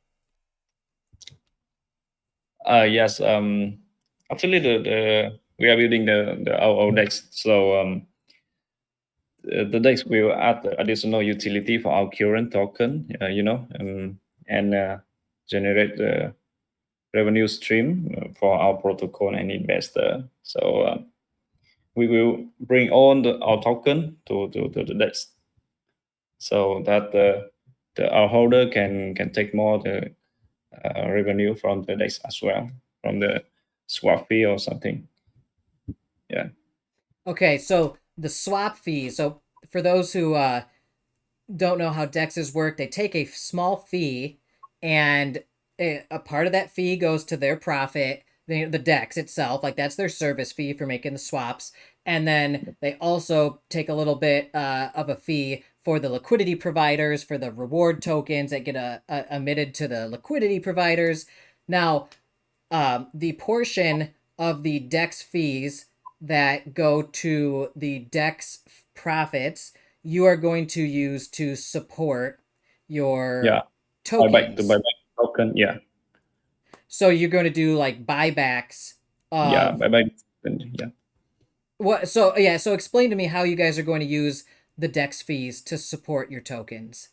Yes. Actually, the we are building our decks. So the decks will add additional utility for our current token. And generate the revenue stream for our protocol and investor. So we will bring on our token to the decks, so that our holder can take more the revenue from the decks as well, from the swap fee or something. Yeah, Okay, so the swap fee. So for those who don't know how dexes work, they take a small fee, and a part of that fee goes to their profit, the dex itself, like that's their service fee for making the swaps. And then they also take a little bit of a fee for the liquidity providers, for the reward tokens that get emitted to the liquidity providers. Now, the portion of the DEX fees that go to the DEX profits, you are going to use to support yeah. your The tokens. buyback token. Yeah, So you're going to do like buybacks yeah. of Buyback. Yeah, what? So yeah, so explain to me how you guys are going to use the DEX fees to support your tokens.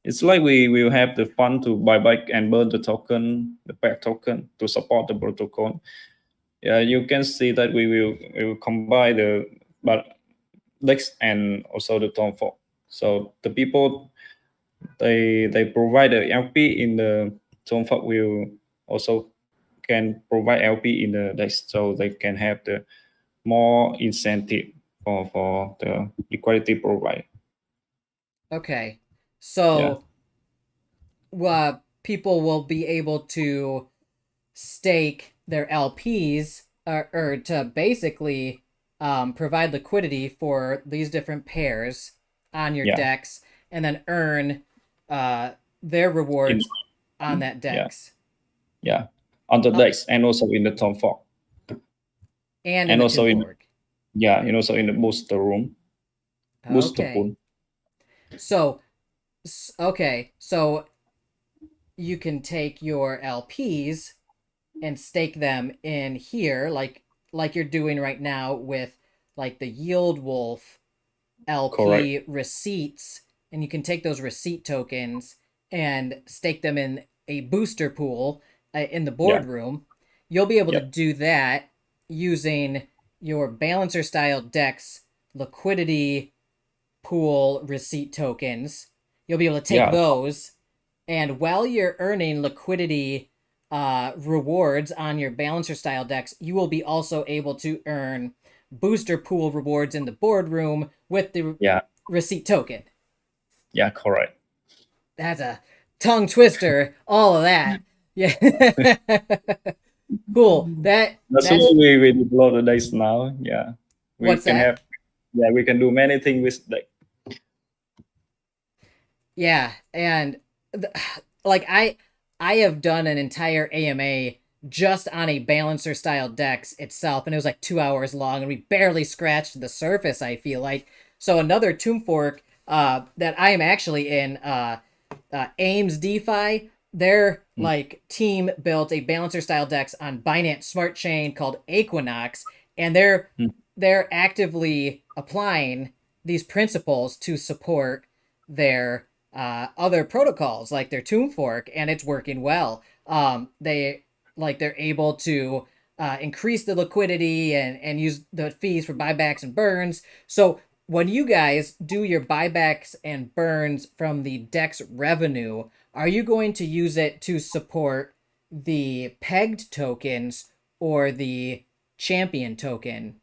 it's like we will have the fund to buy back and burn the back token to support the protocol. Yeah, you can see that we will combine the but Lex and also the tombfork. So the people they provide the LP in the tombfork will also can provide LP in the Lex, so they can have the more incentive for the liquidity provider. Okay, Yeah, so people will be able to stake their LPs or to basically provide liquidity for these different pairs on your yeah, decks and then earn their in rewards on that yeah, decks yeah, on the uh, Lex and also in the tombfork and in and the also tomb in fork. yeah and also in the booster Okay. pool. So so you can take your LPs and stake them in here like you're doing right now with like the Yield Wolf Correct. LP receipts, and you can take those receipt tokens and stake them in a booster pool in the Yeah, boardroom. You'll be able to yeah, do that using your balancer style DEX liquidity pool receipt tokens. You'll be able to take yeah, those, and while you're earning liquidity rewards on your balancer style decks, you will be also able to earn booster pool rewards in the boardroom with the yeah, receipt token. yeah. Correct. That's a tongue twister, all of that. Yeah. Cool. That's why That's we develop the dice now. Yeah, We What's can that? have, yeah, we can do many things with like. Yeah, and th- like I have done an entire AMA just on a balancer style decks itself, and it was like 2 hours long, and we barely scratched the surface. I feel like so another tombfork that I am actually in Ames DeFi. Their Mm, like team built a balancer style decks on Binance Smart Chain called Equinox, and they're actively applying these principles to support their other protocols like their tombfork, and it's working well. They're able to increase the liquidity and use the fees for buybacks and burns. So when you guys do your buybacks and burns from the DEX revenue, are you going to use it to support the pegged tokens or the champion token,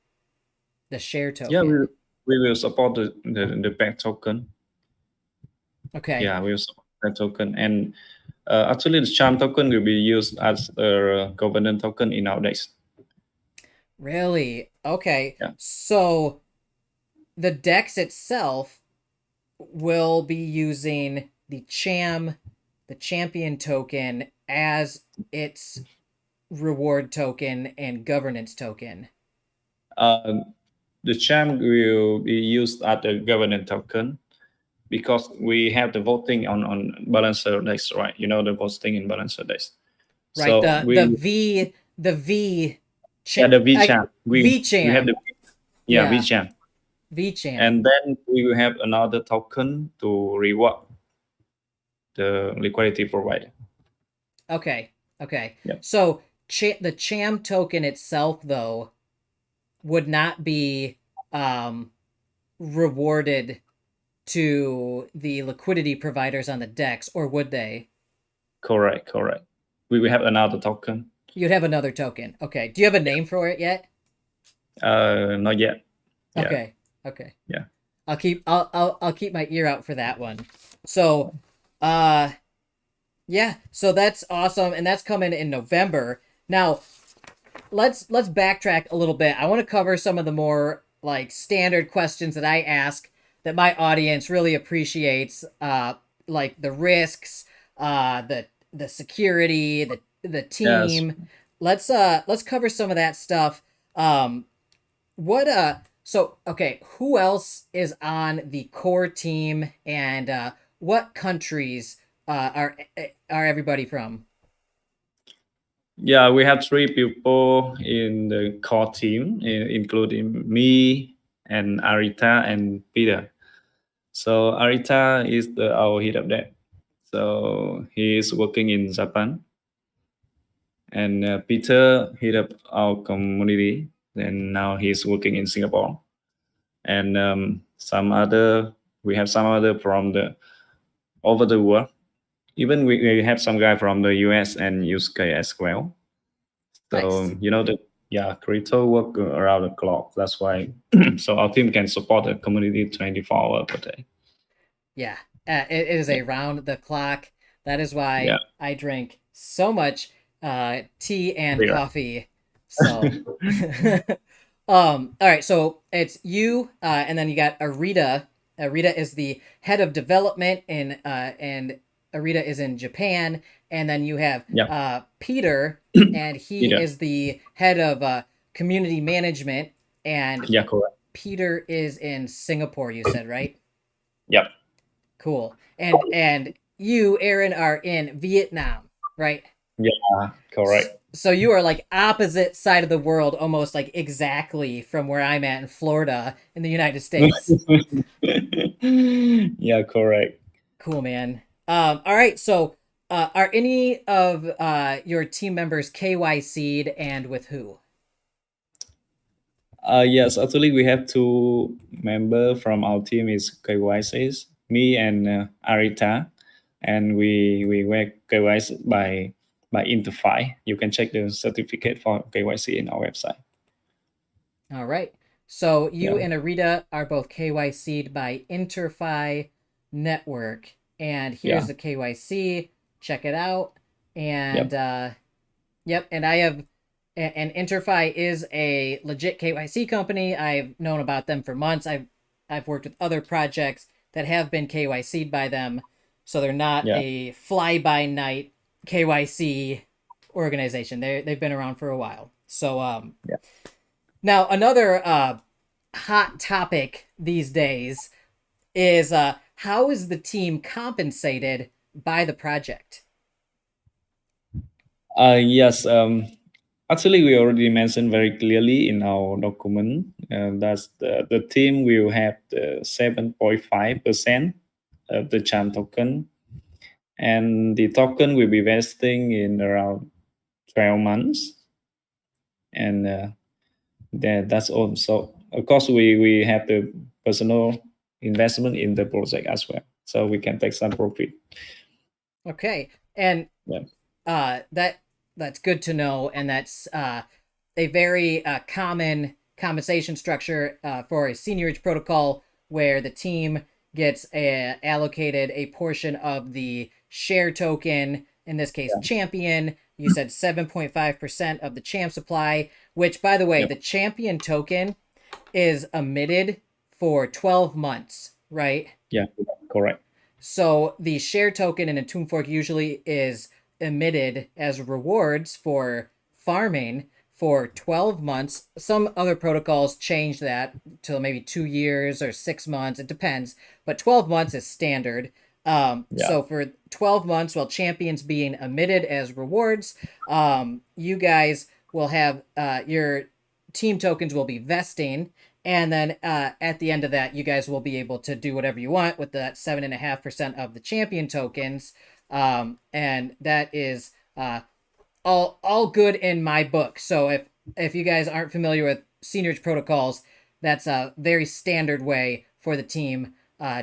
the share yeah, token? we will support the back token. Okay. Yeah, we will support that token. And actually, the cham token will be used as a governance token in our days. Really? Okay. Yeah. So the DEX itself will be using the champion token, as its reward token and governance token. Uh, the cham will be used as a governance token because we have the voting on balancer days, right? You know the voting in balancer days. Right? So we, The V yeah, the V cham. We have VCHAM. the, yeah, V Yeah, cham. VCHAM. And then we will have another token to reward the liquidity provider. Okay. Okay. Yeah. So the cham token itself though would not be rewarded to the liquidity providers on the DEX, or would they? Correct, correct. We will have another token. You'd have another token. Okay. Do you have a name for it yet? Not yet. Yeah, Okay. Okay. yeah. I'll keep my ear out for that one. So, uh yeah, so that's awesome, and that's coming in November. Now, let's backtrack a little bit. I want to cover some of the more like standard questions that I ask that my audience really appreciates, like the risks, the security, the Yes. team. Let's cover some of that stuff. What so okay, who else is on the core team, and what countries are everybody from? Yeah, we have three people in the core team, including me and Arita and Peter. So Arita is our head of that. So he is working in Japan, and Peter head up our community, and now he's working in Singapore. And we have some other from the over the world. Even we have some guy from the US and UK as well. Nice. So you know the, yeah, crypto work around the clock. That's why so our team can support the community 24 hours per day. Yeah, it is Yeah, a round the clock. That is yeah, why I drink so much tea and clear. coffee. So, all right. So it's you, and then you got Arita. Arita is the head of development and Arita is in Japan. And then you have Yeah, Peter, and he Peter. is the head of community management. And Yeah, correct. Peter is in Singapore. You said, right? Yep. Cool. And you, Aaron, are in Vietnam, right? Yeah, correct. So you are like opposite side of the world, almost like exactly from where I'm at in Florida in the United States. Yeah, correct. Cool, man. All right. So, are any of your team members KYC'd, and with who? Yes, actually, we have two member from our team is KYCs, me and Arita, and we were KYC by Interfi. You can check the certificate for KYC in our website. All right. So you Yeah, and Arita are both KYC'd by Interfi Network, and here's yeah, the KYC. Check it out. And yep, yep, and I have and InterFi is a legit KYC company. I've known about them for months. I've worked with other projects that have been KYC'd by them, so they're not Yeah. a fly by night KYC organization. They've been around for a while. So Yeah. now another hot topic these days is how is the team compensated by the project? Yes. Actually, we already mentioned very clearly in our document that the team will have the 7.5% of the cham token, and the token will be vesting in around 12 months, and that's all. So of course, we have the personal investment in the project as well, so we can take some profit. Okay, and Yeah. that's good to know, and that's a very common compensation structure for a seigniorage protocol where the team gets allocated a portion of the share token, in this case Yeah. champion. You said 7.5% of the champ supply, which, by the way, Yep. the champion token is emitted for 12 months, right? Yeah. Correct. So the share token in a tombfork usually is emitted as rewards for farming for 12 months. Some other protocols change that to maybe 2 years or 6 months. It depends, but 12 months is standard. Yeah. So for 12 months, while champions being emitted as rewards, you guys will have your team tokens will be vesting, and then at the end of that, you guys will be able to do whatever you want with that 7.5% of the champion tokens, and that is all good in my book. So if you guys aren't familiar with seigniorage protocols, that's a very standard way for the team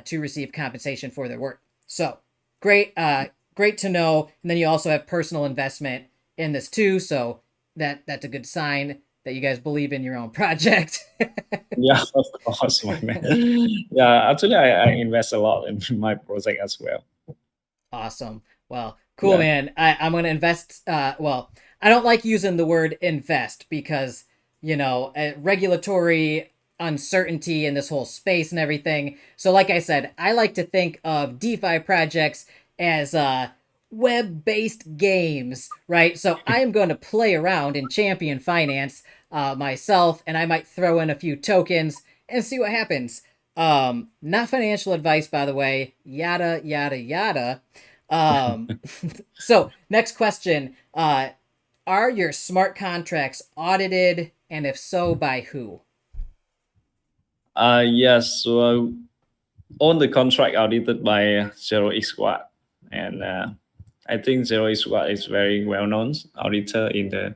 to receive compensation for their work. So great, great to know. And then you also have personal investment in this too, so that's a good sign that you guys believe in your own project. Yeah, of course, my man. Yeah, actually, I invest a lot in my project as well. Awesome. Well, cool, Yeah. man. I'm going to invest. Well, I don't like using the word invest because, regulatory uncertainty in this whole space and everything. So, like I said, I like to think of DeFi projects as web based games, right? So, I am going to play around in Champion Finance myself, and I might throw in a few tokens and see what happens. Not financial advice, by the way. Yada yada yada. Um, so next question: are your smart contracts audited, and if so, by who? Yes. So all the contract audited by Zero X Squad, and I think Zero X Squad is very well known auditor in the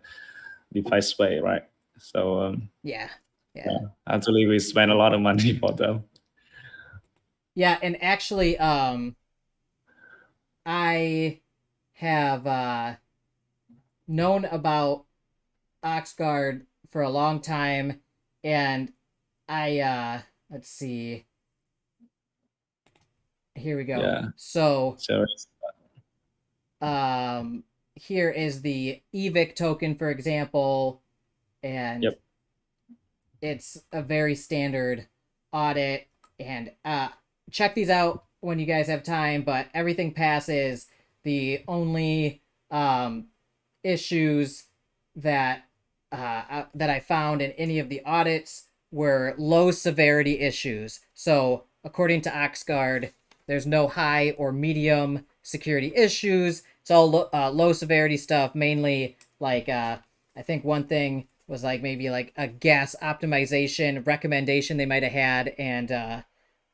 DeFi space, right? So Yeah, yeah, yeah, actually, we spend a lot of money for them. yeah. And actually, I have known about Oxguard for a long time, and I let's see. Here we go. Yeah. So So here is the EVIC token, for example, and yep. it's a very standard audit. And check these out when you guys have time, but everything passes. The only issues that that I found in any of the audits were low severity issues. So according to Oxguard, there's no high or medium security issues. It's all low severity stuff, mainly like I think one thing was like maybe like a gas optimization recommendation they might have had, and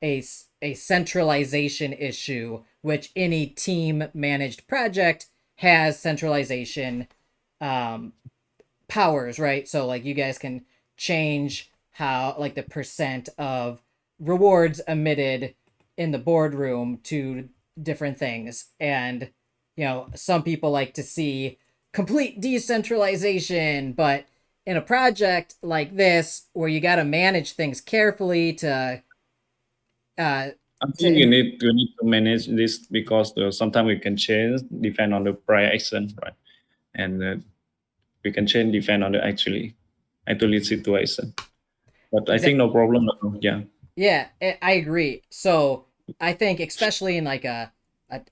a centralization issue, which any team managed project has centralization um, powers, right? So like you guys can change how like the percent of rewards emitted in the boardroom to different things. And some people like to see complete decentralization, but in a project like this where you got to manage things carefully uh I to think we need to manage this because sometimes we can change depend on the price action, right? And we can change depend on the actually situation. But I think Exactly. no problem. No. Yeah. Yeah, I agree. So I think especially in like a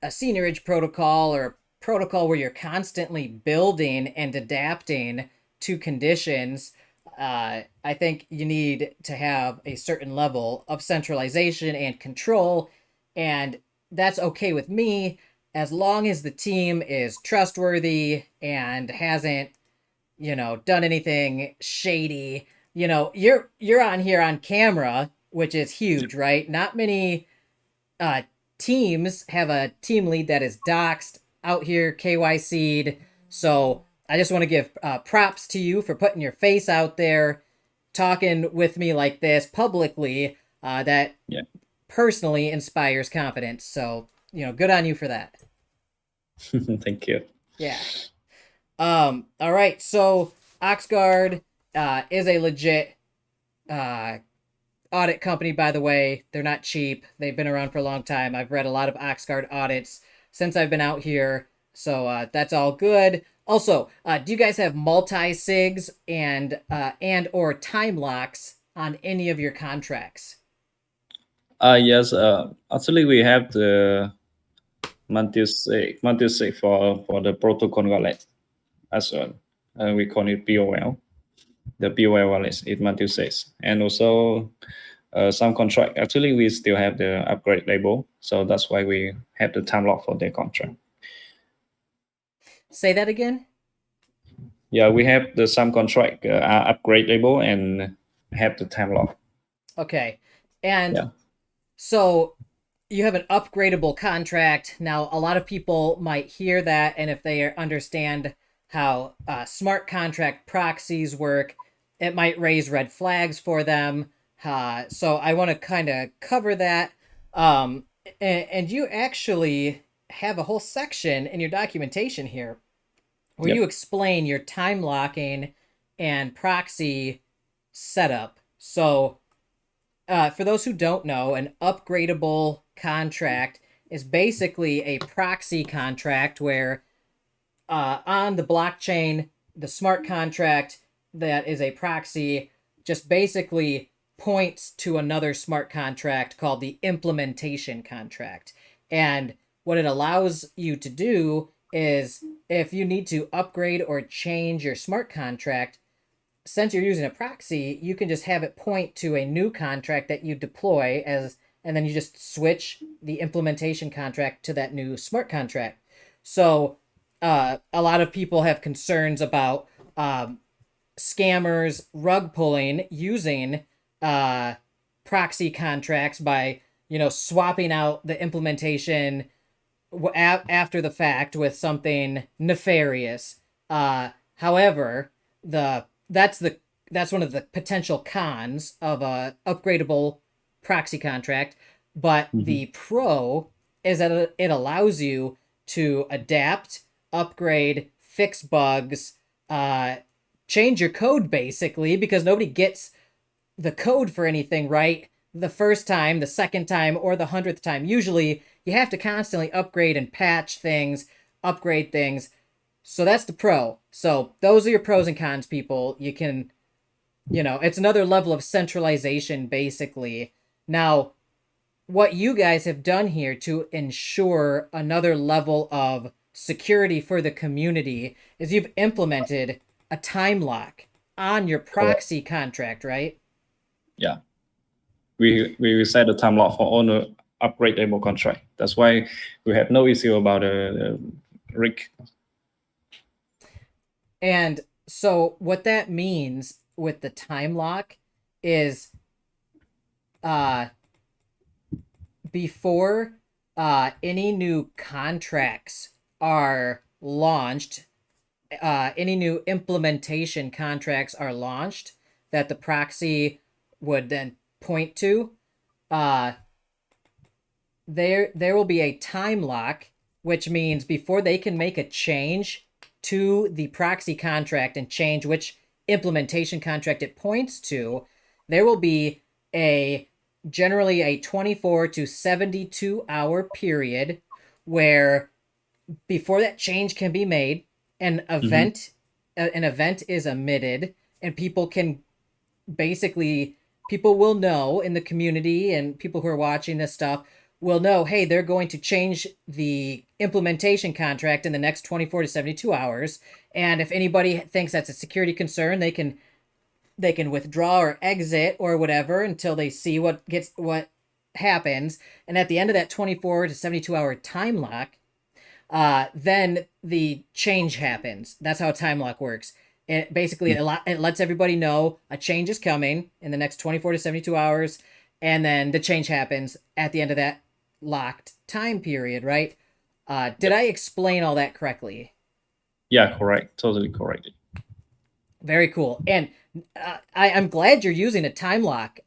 seigniorage protocol or a protocol where you're constantly building and adapting to conditions, I think you need to have a certain level of centralization and control, and that's okay with me as long as the team is trustworthy and hasn't, done anything shady. You're on here on camera, which is huge, right? Not many uh teams have a team lead that is doxed out here, KYC'd. So I just want to give props to you for putting your face out there, talking with me like this publicly. That Yeah. personally inspires confidence. So, good on you for that. Thank you. Yeah. All right. So Oxguard is a legit uh, audit company, by the way. They're not cheap. They've been around for a long time. I've read a lot of Oxguard audits since I've been out here. So that's all good. Also, do you guys have multi-sigs and or time locks on any of your contracts? Yes. Actually, we have the multi-sig for the protocol wallet as well. We call it POL. The POL wallet is multi-sig, and also some contract. Actually, we still have the upgrade label, so that's why we have the time lock for the contract. Say that again. Yeah, we have the some contract upgrade label and have the time lock. Okay. And Yeah. so you have an upgradable contract. Now, a lot of people might hear that, and if they understand how smart contract proxies work, it might raise red flags for them. So I want to kind of cover that. And you actually have a whole section in your documentation here where Yep. you explain your time locking and proxy setup. So for those who don't know, an upgradable contract is basically a proxy contract where on the blockchain, the smart contract that is a proxy just basically points to another smart contract called the implementation contract. And what it allows you to do is if you need to upgrade or change your smart contract, since you're using a proxy, you can just have it point to a new contract that you deploy and then you just switch the implementation contract to that new smart contract. So a lot of people have concerns about scammers rug pulling using proxy contracts by swapping out the implementation after the fact with something nefarious. However, the that's one of the potential cons of a upgradable proxy contract, but the pro is that it allows you to adapt, upgrade, fix bugs, change your code basically, because nobody gets the code for anything right the first time, the second time, or the 100th time. Usually you have to constantly upgrade and patch things, upgrade things. So that's the pro. So those are your pros and cons, people. You can, it's another level of centralization, basically. Now, what you guys have done here to ensure another level of security for the community is you've implemented a time lock on your proxy contract, right? Yeah. We set the time lock for all the upgradable contract. That's why we have no issue about the rig. And so what that means with the time lock is before any new contracts are launched, any new implementation contracts are launched that the proxy would then point to, there will be a time lock, which means before they can make a change to the proxy contract and change which implementation contract it points to, there will be generally a 24 to 72 hour period where before that change can be made, an event an event is emitted, and people can basically, people will know in the community, and people who are watching this stuff will know, hey, they're going to change the implementation contract in the next 24 to 72 hours. And if anybody thinks that's a security concern, they can withdraw or exit or whatever until they see what happens. And at the end of that 24 to 72 hour time lock, then the change happens. That's how a time lock works. It basically it lets everybody know a change is coming in the next 24 to 72 hours, and then the change happens at the end of that locked time period, right? Did I explain all that correctly? Yeah, correct. Totally correct. Very cool. And I'm glad you're using a time lock.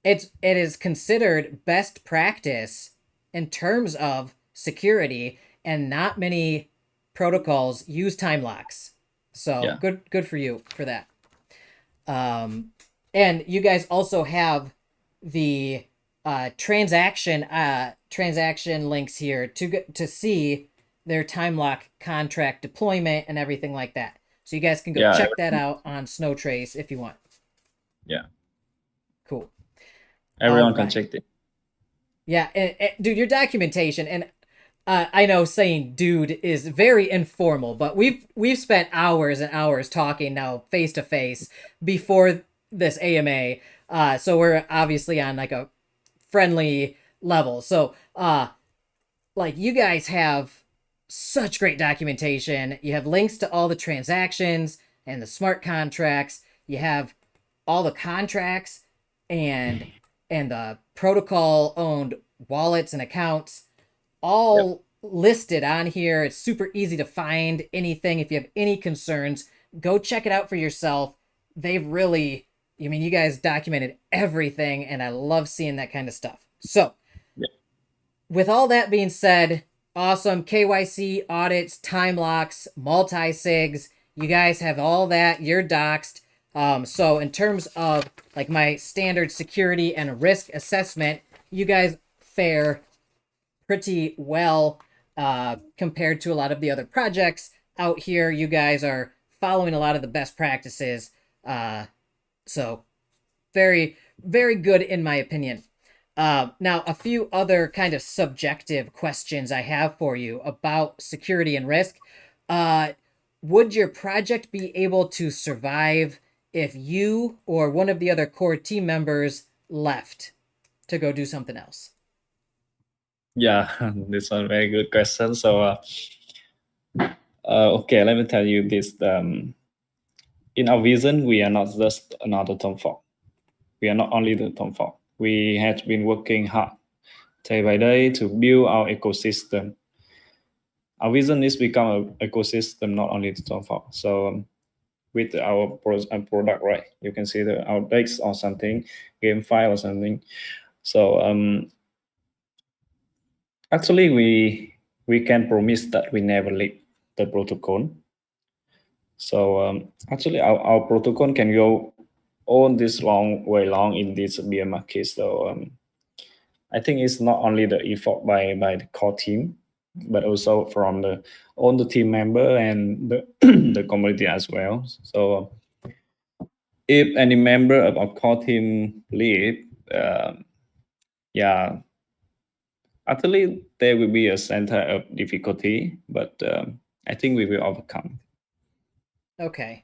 It is considered best practice in terms of security, and not many protocols use time locks. So Yeah. good for you for that. And you guys also have the transaction links here to see their time lock contract deployment and everything like that. So you guys can go Yeah. check that out on Snowtrace if you want. Yeah. Cool. Everyone All can right. check it. Yeah, and dude, your documentation, and I know saying dude is very informal, but we've spent hours and hours talking now face to face before this AMA. So we're obviously on like a friendly level. So like you guys have such great documentation. You have links to all the transactions and the smart contracts. You have all the contracts and the protocol owned wallets and accounts Yep. all listed on here. It's super easy to find anything. If you have any concerns, go check it out for yourself. They've really, I mean, you guys documented everything, and I love seeing that kind of stuff. So, Yeah. with all that being said, awesome KYC audits, time locks, multi sigs. You guys have all that. You're doxed. So in terms of like my standard security and risk assessment, you guys fare pretty well compared to a lot of the other projects out here. You guys are following a lot of the best practices. So very, very good in my opinion. Now, a few other kind of subjective questions I have for you about security and risk. Would your project be able to survive if you or one of the other core team members left to go do something else? Yeah, this one very good question. So, okay, let me tell you this. In our vision, we are not just another tombfork. We are not only the tombfork. We have been working hard day by day to build our ecosystem. Our vision is become an ecosystem, not only the tombfork. So, with our product, right? You can see our decks or something, game file or something. So, actually, we can promise that we never leak the protocol. So actually, our protocol can go on this way long in this bear market. So I think it's not only the effort by the core team, but also from all the team member and the the community as well. So if any member of our core team leave, yeah, actually there will be a center of difficulty, but I think we will overcome. Okay. Yeah.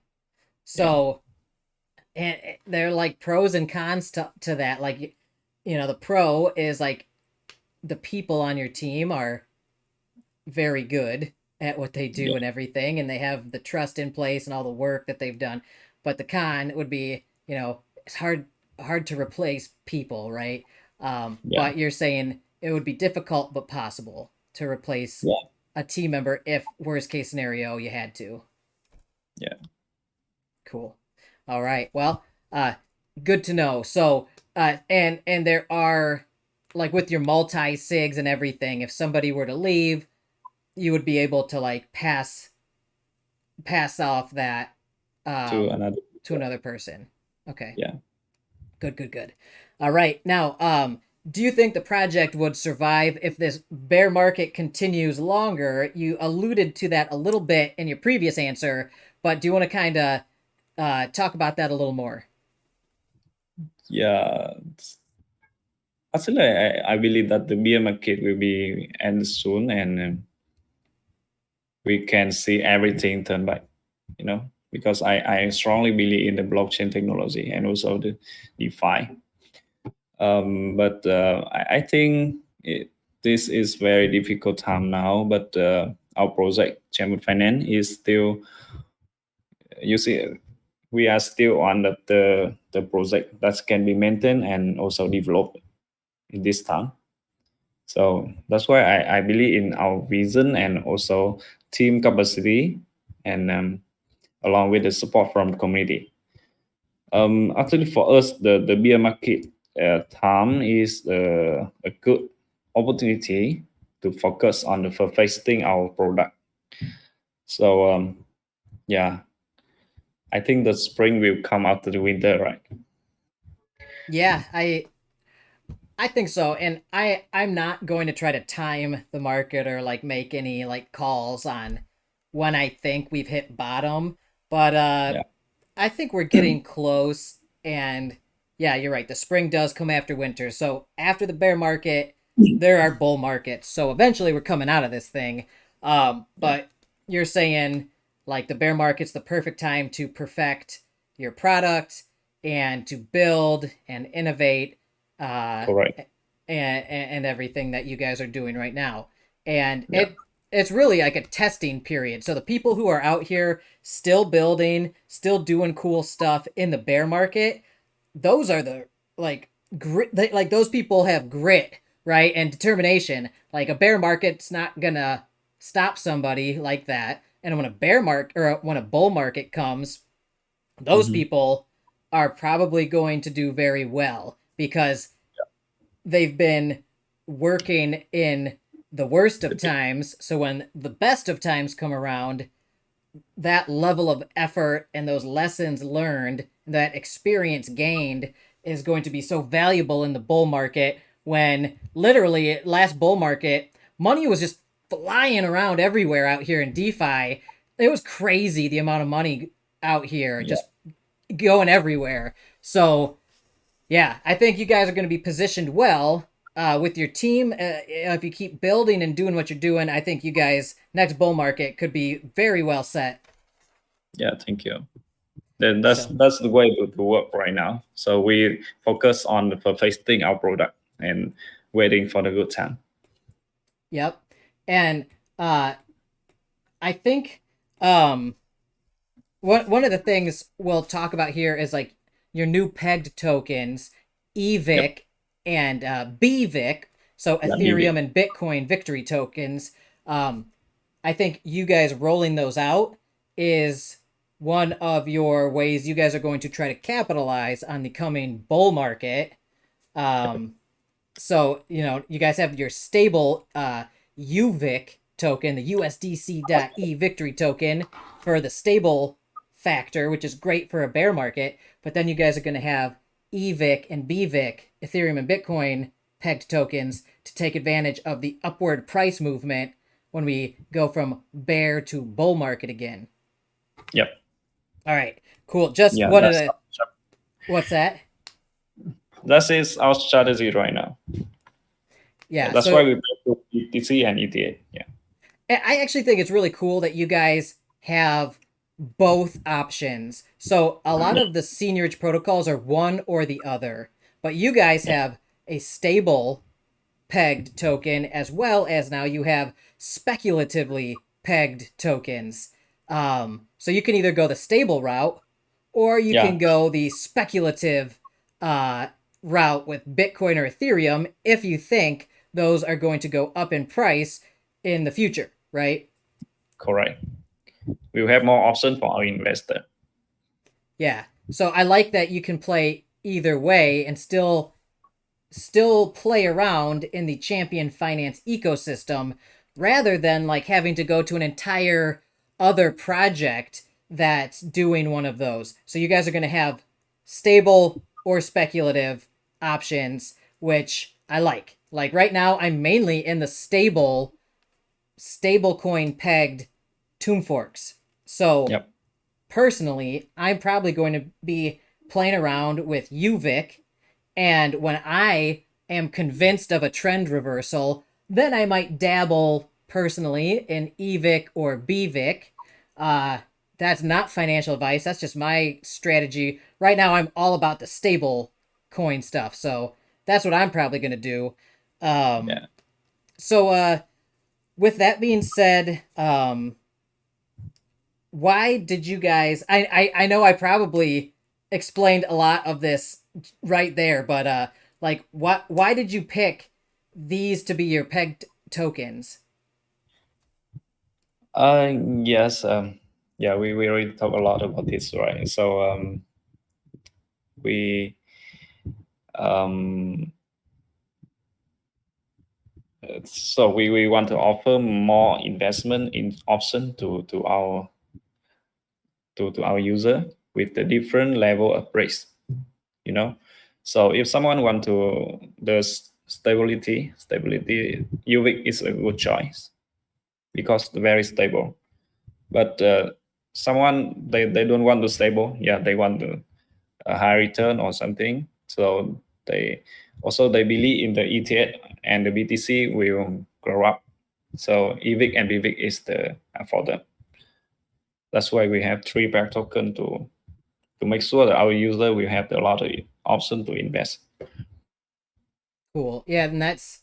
So, and they're like pros and cons to that. Like, the pro is like the people on your team are very good at what they do Yeah. and everything, and they have the trust in place and all the work that they've done. But the con would be, it's hard to replace people, right? Yeah. But you're saying it would be difficult but possible to replace Yeah. a team member if worst case scenario you had to. Yeah. Cool. All right. Well, good to know. So, and there are like with your multi sigs and everything, if somebody were to leave, you would be able to like pass off that To um another. to another person. Okay. Yeah. Good. All right. Now, do you think the project would survive if this bear market continues longer? You alluded to that a little bit in your previous answer, but do you want to kind of talk about that a little more? Yeah, actually, I believe that the bear market will be end soon, and we can see everything turn back. Because I strongly believe in the blockchain technology and also the DeFi. But I think this is very difficult time now. But our project, Chamely Finance, is still, you see, we are still on the project that can be maintained and also developed in this time. So that's why I believe in our vision and also team capacity, and along with the support from the community. Actually, for us, the beer market time is a good opportunity to focus on the perfecting our product. So yeah, I think the spring will come after the winter, right? Yeah, I think so, and I'm not going to try to time the market or like make any like calls on when I think we've hit bottom, but Yeah, I think we're getting close. And yeah, you're right. The spring does come after winter, so after the bear market, there are bull markets. So eventually, we're coming out of this thing. yeah, But you're saying like the bear market's the perfect time to perfect your product and to build and innovate uh, correct. and everything that you guys are doing right now. And Yeah, it's really like a testing period. So the people who are out here still building, still doing cool stuff in the bear market, those are the like grit. Like those people have grit, right, and determination. Like a bear market's not gonna stop somebody like that. And when a bear market or when a bull market comes, those hmm, people are probably going to do very well because they've been working in the worst of times. So when the best of times come around, that level of effort and those lessons learned, that experience gained, is going to be so valuable in the bull market when literally last bull market, money was just flying around everywhere out here in DeFi. It was crazy the amount of money out here yeah, just going everywhere. So yeah, I think you guys are going to be positioned well with your team. If you keep building and doing what you're doing, I think you guys next bull market could be very well set. yeah. Thank you. Then So, that's the way to work right now. So we focus on the perfecting our product and waiting for the good time. yep. And uh, I think um, one of the things we'll talk about here is like your new pegged tokens, Yep. EVIC and BVIC, so Yeah, Ethereum maybe. and Bitcoin victory tokens. Um, I think you guys rolling those out is one of your ways you guys are going to try to capitalize on the coming bull market. Um, so, you guys have your stable UVIC token, the USDC.E victory token for the stable factor, which is great for a bear market. But then you guys are going to have EVIC and BVIC, Ethereum and Bitcoin pegged tokens to take advantage of the upward price movement when we go from bear to bull market again. Yep. All right, cool. Just Yeah, wanted to. What's that? that is our strategy right now. Yeah, Yeah, that's why so we built ETC and ETA. Yeah. I actually think it's really cool that you guys have both options. So a lot Yeah. of the seigniorage protocols are one or the other, but you guys Yeah. have a stable pegged token as well as now you have speculatively pegged tokens. So you can either go the stable route or you Yeah. can go the speculative uh, route with Bitcoin or Ethereum if you think those are going to go up in price in the future, right? Correct. We will have more option for our investor. Yeah. So I like that you can play either way and still play around in the champion finance ecosystem rather than like having to go to an entire other project that's doing one of those. So you guys are going to have stable or speculative options, which I like. Like right now, I'm mainly in the stable coin pegged tombforks. So Yep. personally, I'm probably going to be playing around with UVIC, and when I am convinced of a trend reversal, then I might dabble personally in EVIC or BVIC. Uh, that's not financial advice. That's just my strategy. Right now, I'm all about the stable coin stuff. So that's what I'm probably going to do. Um, Yeah. so with that being said, why did you guys? I know I probably explained a lot of this right there, but like what? Why did you pick these to be your pegged tokens? Yes. Yeah, we already talk a lot about this, right? So we um, we want to offer more investment in option to our user with the different level of risk, you know. So if someone want to the stability, UVIC is a good choice because it's very stable. But someone they don't want to stable, yeah, they want to a high return or something. So they believe in the ETF and the BTC will grow up. So EVIC and BVIC is the for them. That's why we have three pair token to make sure that our user will have a lot of option to invest. Cool. Yeah, and that's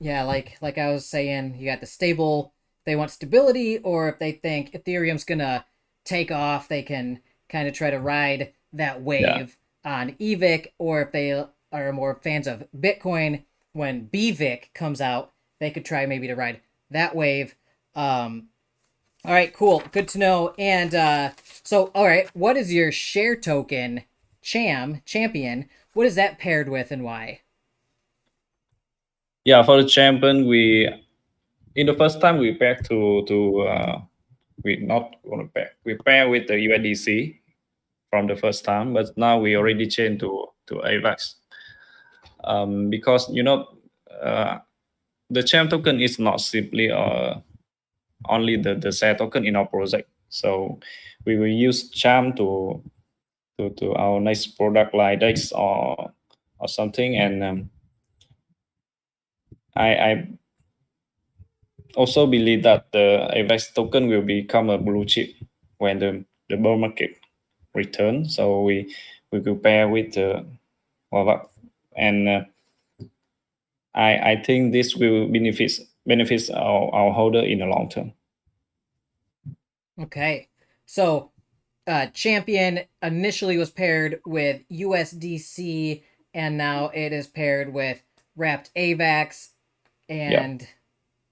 yeah, like I was saying, you got the stable. They want stability, or if they think Ethereum's gonna take off, they can kind of try to ride that Yeah, wave on EVIC, or if they are more fans of Bitcoin, when BVIC comes out, they could try maybe to ride that wave. All right, cool, good to know. And so, all right, what is your share token, champion? What is that paired with, and why? yeah. For the champion, we in the first time we pair we not gonna pair. We pair with the USDC from the first time, but now we already changed to AVAX. Because uh, the cham token is not simply only the share token in our project. So we will use cham to our next product like Dex or something. And I also believe that the AVAX token will become a blue chip when the bull market return. So we will pair with the wavax. And I think this will benefits our holder in the long term. Okay, so Champion initially was paired with USDC, and now it is paired with wrapped AVAX, Yeah,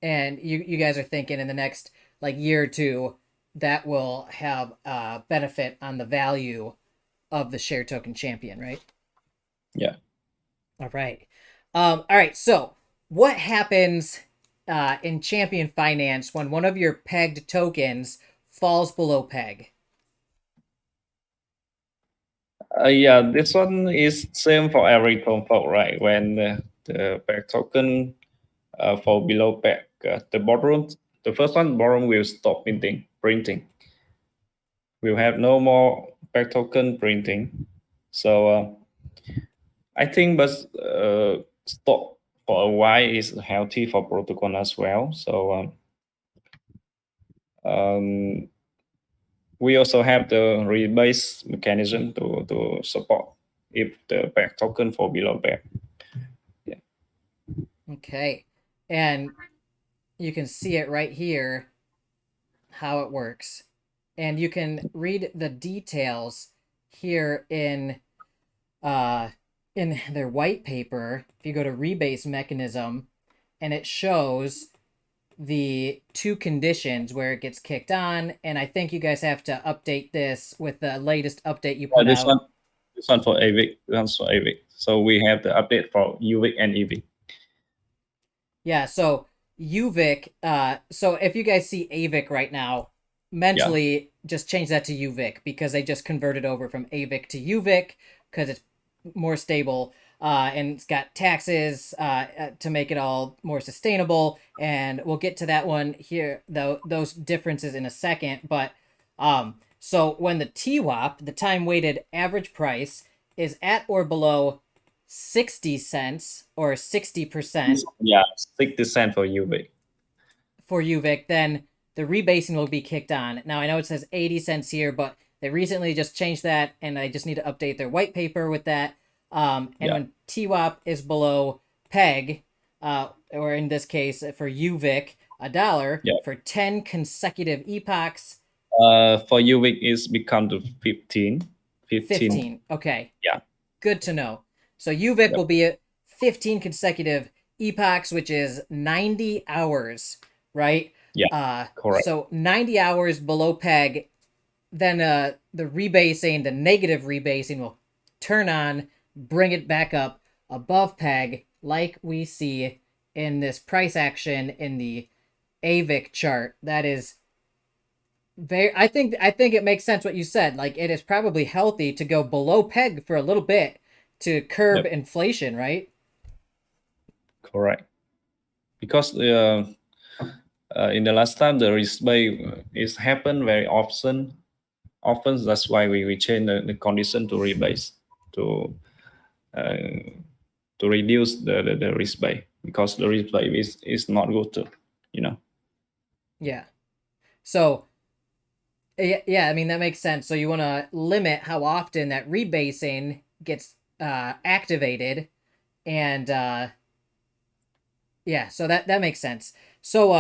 and you guys are thinking in the next like year or two that will have benefit on the value of the share token Champion, right? yeah. All right. All right. So, what happens in Champion Finance when one of your pegged tokens falls below peg? Yeah, this one is same for every tombfork, right? When the peg token fall below peg, the first one, bottom will stop printing. We'll have no more peg token printing. So I think, but stop for a while is healthy for protocol as well. So um, we also have the rebase mechanism to support if the peg token fall below peg. Yeah. Okay. And you can see it right here how it works. And you can read the details here uh in their white paper. If you go to rebase mechanism, and it shows the two conditions where it gets kicked on, and I think you guys have to update this with the latest update you put This out. one for AVIC, this one's for AVIC. So we have the update for UVIC and EVIC. Yeah, so UVIC, so if you guys see AVIC right now, Yeah, mentally just change that to UVIC because they just converted over from AVIC to UVIC because it's more stable. and it's got taxes to make it all more sustainable. And we'll get to that one here, though, those differences in a second. But so when the TWAP, the time weighted average price, is at or below 60 cents or 60%, Yeah, 60 cents for UVIC. for UVIC, then the rebasing will be kicked on. Now, I know it says 80 cents here, but they recently just changed that, and I just need to update their white paper with that. And when TWAP is below PEG, or in this case for UVIC, $1 for 10 consecutive epochs. For UVIC, it's become to 15. 15. Okay. Yeah. Good to know. So UVIC will be at 15 consecutive epochs, which is 90 hours, right? Yeah. Correct. So 90 hours below PEG, then the rebasing, the negative rebasing will turn on, bring it back up above PEG, like we see in this price action in the AVIC chart. That is very, I think it makes sense what you said. Like, it is probably healthy to go below PEG for a little bit to curb inflation, right? Correct. Because in the last time the rebate is happened very often. That's why we change the condition to rebase to reduce the rebate, because the rebate is not good to, Yeah. So yeah, I mean, that makes sense. So you want to limit how often that rebasing gets activated, and yeah, so that makes sense. So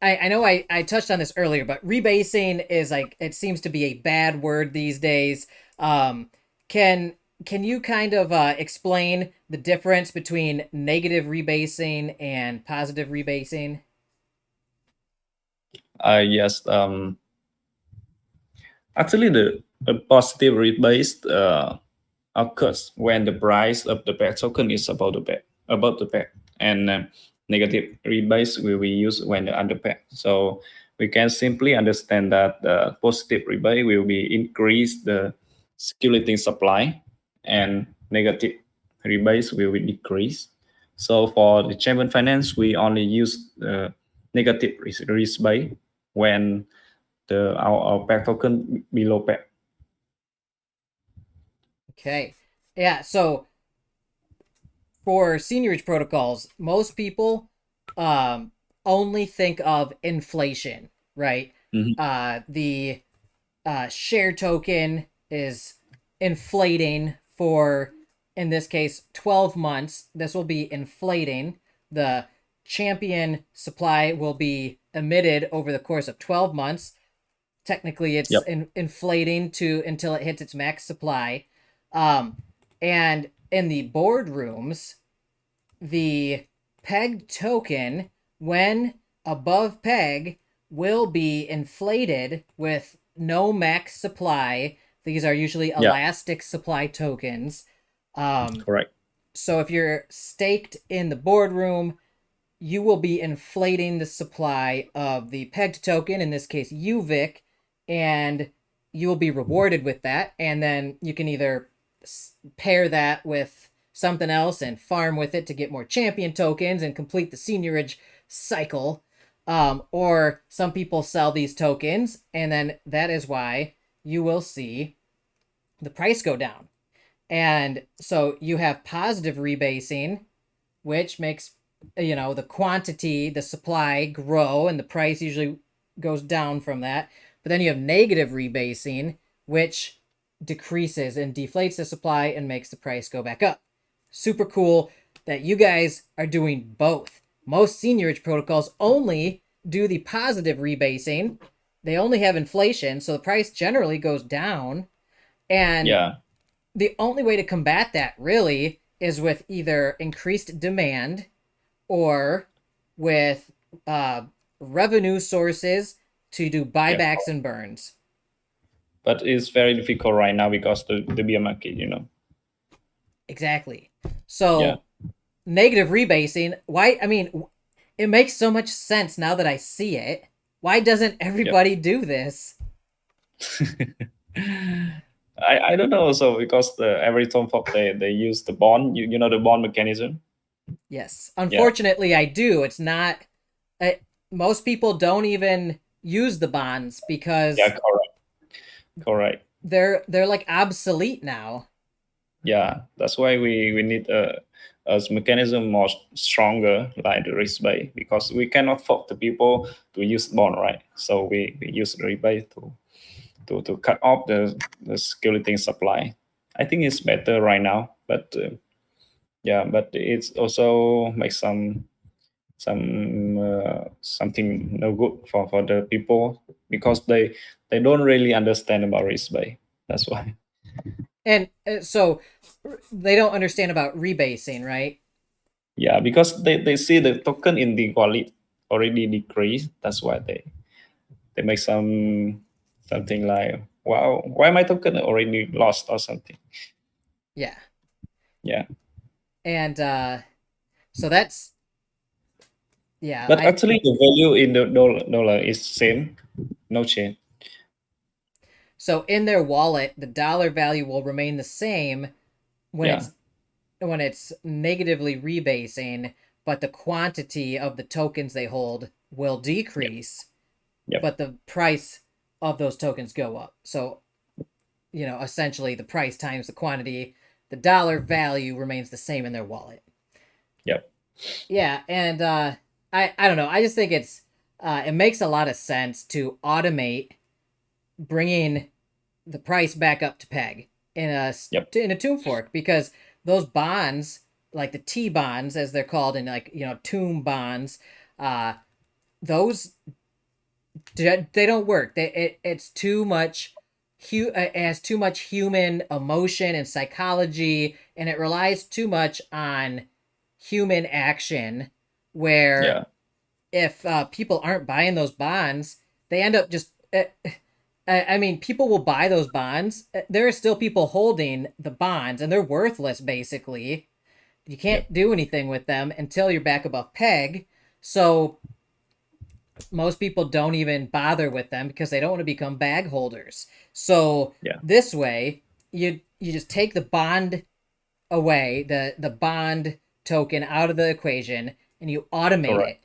I know I touched on this earlier, but rebasing is like, it seems to be a bad word these days. Can you kind of explain the difference between negative rebasing and positive rebasing? Yes. Actually, the positive rebase occurs when the price of the peg token is above the peg, and negative rebase will be used when the under peg. So we can simply understand that the positive rebate will be increase the circulating supply, and negative rebase will be decrease. So for the Chamber Finance, we only use negative rebate when our peg token below peg. Okay. Yeah, so for seigniorage protocols, most people only think of inflation, right? The share token is inflating for, in this case, 12 months. This will be inflating. The champion supply will be emitted over the course of 12 months. Technically, it's inflating until it hits its max supply. And in the boardrooms, the peg token, when above peg, will be inflated with no max supply. These are usually elastic supply tokens. Correct. So if you're staked in the boardroom, you will be inflating the supply of the pegged token, in this case UVIC, and you will be rewarded with that. And then you can either pair that with something else and farm with it to get more champion tokens and complete the seigniorage cycle. Or some people sell these tokens, and then that is why you will see the price go down. And so you have positive rebasing, which makes, the quantity, the supply grow, and the price usually goes down from that. But then you have negative rebasing, which decreases and deflates the supply and makes the price go back up. Super cool that you guys are doing both. Most seigniorage protocols only do the positive rebasing. They only have inflation, so the price generally goes down. And the only way to combat that really is with either increased demand or with revenue sources to do buybacks and burns. But it's very difficult right now because the bear market, Exactly. So negative rebasing, why? I mean, it makes so much sense now that I see it. Why doesn't everybody do this? I don't know also because every tombfork they use the bond, you know the bond mechanism. Yes. Yeah, Unfortunately, I do. It's not. Uh, Most people don't even use the bonds yeah, because correct. they're like obsolete now. Yeah, that's why we need a mechanism more stronger like the rebate, because we cannot force the people to use bond, right? So we use the rebate to cut off the security supply. I think it's better right now, but yeah, but it's also makes something no good for the people because they don't really understand about rebate. That's why. And so they don't understand about rebasing, right? Yeah, because they see the token in the wallet already decreased. That's why they make something like, wow, why my token already lost or something. Yeah. Yeah. And so that's yeah, But I actually the value in the dollar is same, no change. so in their wallet, the dollar value will remain the same when Yeah. it's negatively rebasing, but the quantity of the tokens they hold will Yep. decrease, Yep. but the price of those tokens go up. So, essentially the price times the quantity, the dollar value remains the same in their wallet. Yep. Yeah, and I don't know. I just think it makes a lot of sense to automate bringing the price back up to peg Yep. in a tomb fork because those bonds, like the T bonds as they're called, in like tomb bonds, uh, those they don't work. It's too much. It has too much human emotion and psychology, and it relies too much on human action. Where Yeah. if people aren't buying those bonds, they end up just. I mean, people will buy those bonds. There are still people holding the bonds, and they're worthless basically. You Yep. can't do anything with them until you're back above peg. So most people don't even bother with them because they don't want to become bag holders. So Yeah. this way, you just take the bond away, the bond token out of the equation, and you automate Correct. it.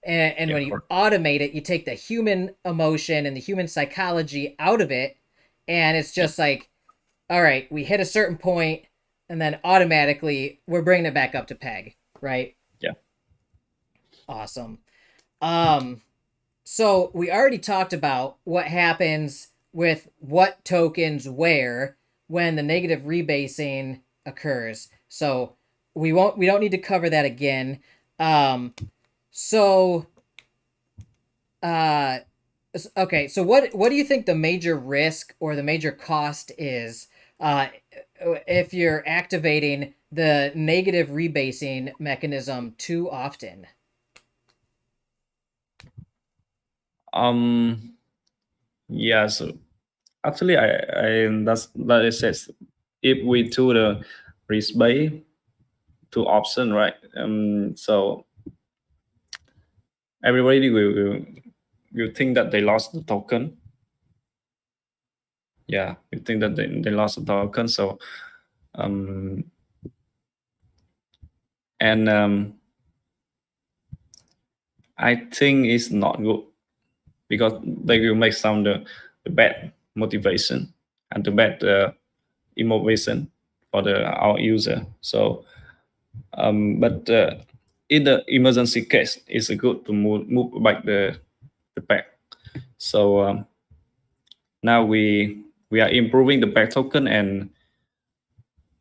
And Yeah. when you Correct. automate it, you take the human emotion and the human psychology out of it, and it's Yep. just like, all right, we hit a certain point, and then automatically we're bringing it back up to peg, right? Yeah. Awesome. Um, So we already talked about what happens with what tokens where when the negative rebasing occurs. So we don't need to cover that again. Um, so uh, okay. So what do you think the major risk or the major cost is uh, if you're activating the negative rebasing mechanism too often? Um. Yeah. So actually, that it says if we do the risk based to option, right? So everybody will think that they lost the token. Yeah, you think that they lost the token. So um, and I think it's not good because they will make the bad motivation and the bad innovation for the our user. So but in the emergency case, it's good to move back the pack. So now we are improving the back token and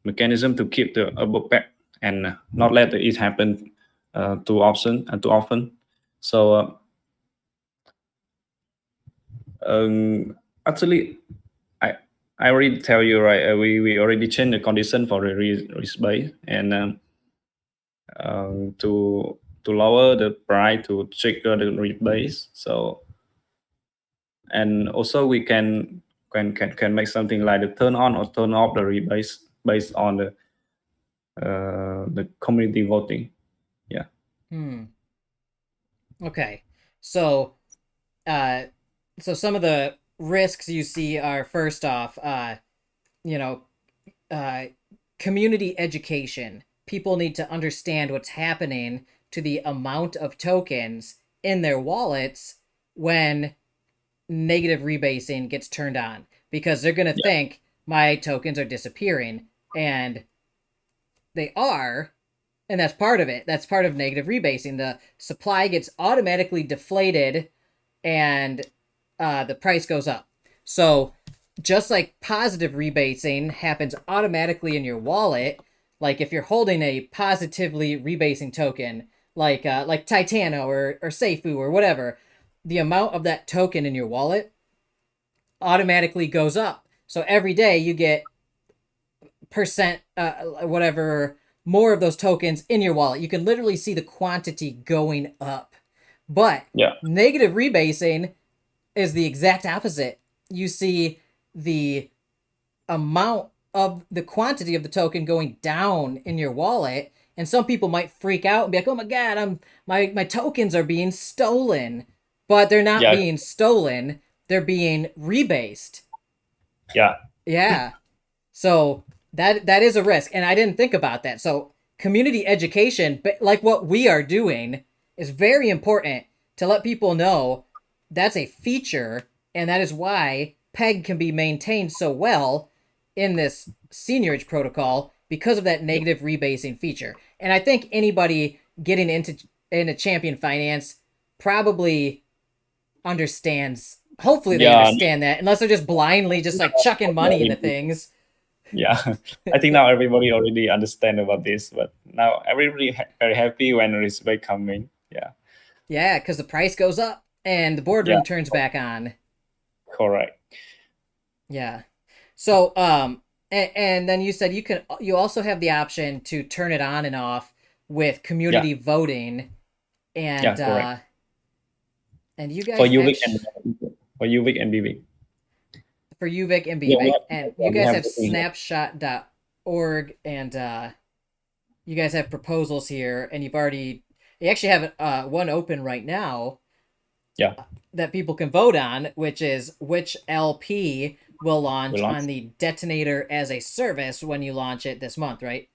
mechanism to keep the above pack and not let it happen too often. So um, actually, I I already tell you, right. We already changed the condition for the risk base and to lower the price to trigger the risk base. So and also we can make something like the turn on or turn off the rebase based on the community voting. Yeah. Hmm. Okay. So uh, so some of the risks you see are first off, you know, uh, community education. People need to understand what's happening to the amount of tokens in their wallets when negative rebasing gets turned on, because they're going to think my tokens are disappearing, and they are, and that's part of it. That's part of negative rebasing. The supply gets automatically deflated and the price goes up. So just like positive rebasing happens automatically in your wallet, like if you're holding a positively rebasing token, like Titano or Seifu or whatever, the amount of that token in your wallet automatically goes up. So every day you get percent whatever more of those tokens in your wallet. You can literally see the quantity going up. But negative rebasing is the exact opposite. You see the amount of the quantity of the token going down in your wallet, and some people might freak out and be like, "Oh my god, my tokens are being stolen." But they're not being stolen, they're being rebased. Yeah. So that is a risk, and I didn't think about that. So community education, but like what we are doing, is very important to let people know that's a feature, and that is why PEG can be maintained so well in this seigniorage protocol, because of that negative rebasing feature. And I think anybody getting into champion finance probably understands. Hopefully they understand that, unless they're just blindly just like chucking money into things. I think now everybody already understand about this, but now everybody very happy when rebate coming. Because the price goes up and the boardroom turns back on. Correct. So and then you said you also have the option to turn it on and off with community voting, and and you guys for UVIC and BVIC. For UVIC and BVIC, and you guys have snapshot.org, and you guys have proposals here, and you actually have one open right now. That people can vote on, which is which LP will launch on the detonator as a service when you launch it this month, right?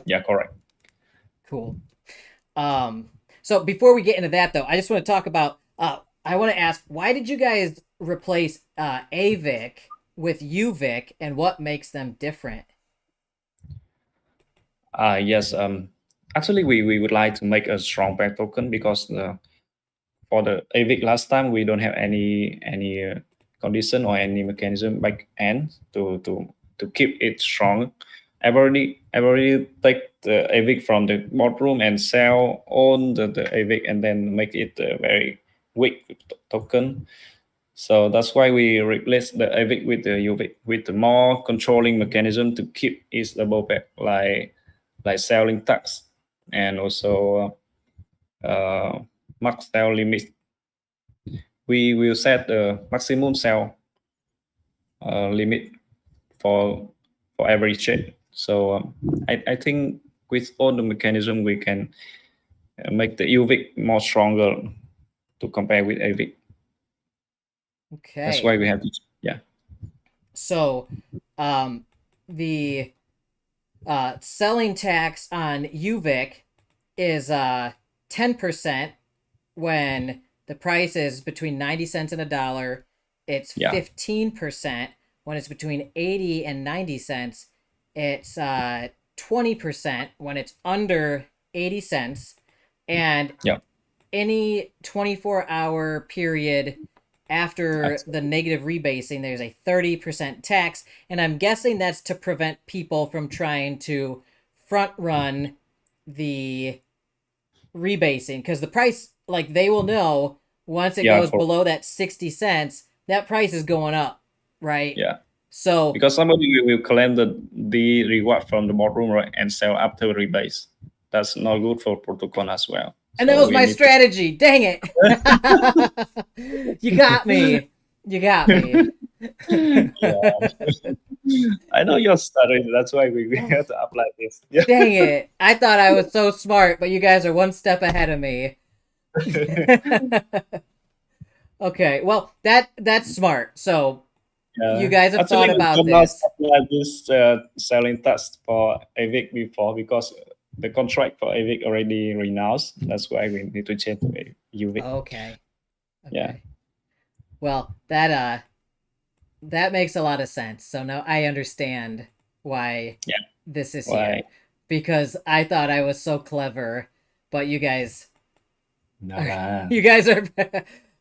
Correct. Cool. So before we get into that, though, I just want to talk about. I want to ask, why did you guys replace AVIC with UVIC, and what makes them different? Yes. Actually, we would like to make a strong back token, because for the AVIC last time we don't have any condition or any mechanism back end to keep it strong. I've already take the AVIC from the boardroom and sell on the AVIC, and then make it a very weak token. So that's why we replace the AVIC with the UVIC, with the more controlling mechanism to keep its double back, like selling tax, and also max sell limit. We will set the maximum sell limit for every trade. So I think with all the mechanism we can make the UVIC more stronger to compare with AVIC. Okay. That's why we have to, So, the selling tax on UVIC is 10% when the price is between 90 cents and $1. It's 15% when it's between 80 and 90 cents. It's 20% when it's under 80 cents. And any 24-hour period after the negative rebasing, there's a 30% tax. And I'm guessing that's to prevent people from trying to front run the rebasing, because the price, like, they will know once it goes below that 60 cents, that price is going up, right? So because somebody will claim the reward from the boardroom, right, and sell after rebase. That's not good for protocol as well. And that was my strategy. Dang it. You got me. I know your strategy. That's why we have to apply this. Dang it. I thought I was so smart, but you guys are one step ahead of me. Okay, well, that's smart. So you Yeah. guys have Actually, thought we about cannot this. supply this selling test for AVIC before because the contract for AVIC already renounced. That's why we need to change to UVIC. Okay. Yeah. Okay. Well, that makes a lot of sense. So now I understand why Yeah. this is Why? here, because I thought I was so clever, but you guys No are lah. you guys are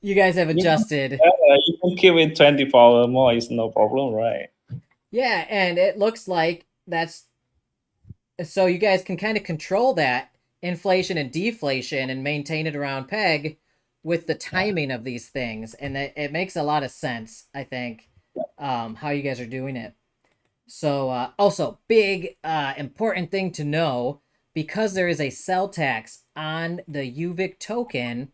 you guys have You can, adjusted. you can keep it 24 hours more. It's no problem, right? Yeah, and it looks like that's so you guys can kind of control that inflation and deflation and maintain it around peg with the Yeah. timing of these things, and it makes a lot of sense, I think, how you guys are doing it. So also big important thing to know, because there is a sell tax on the UVIC token.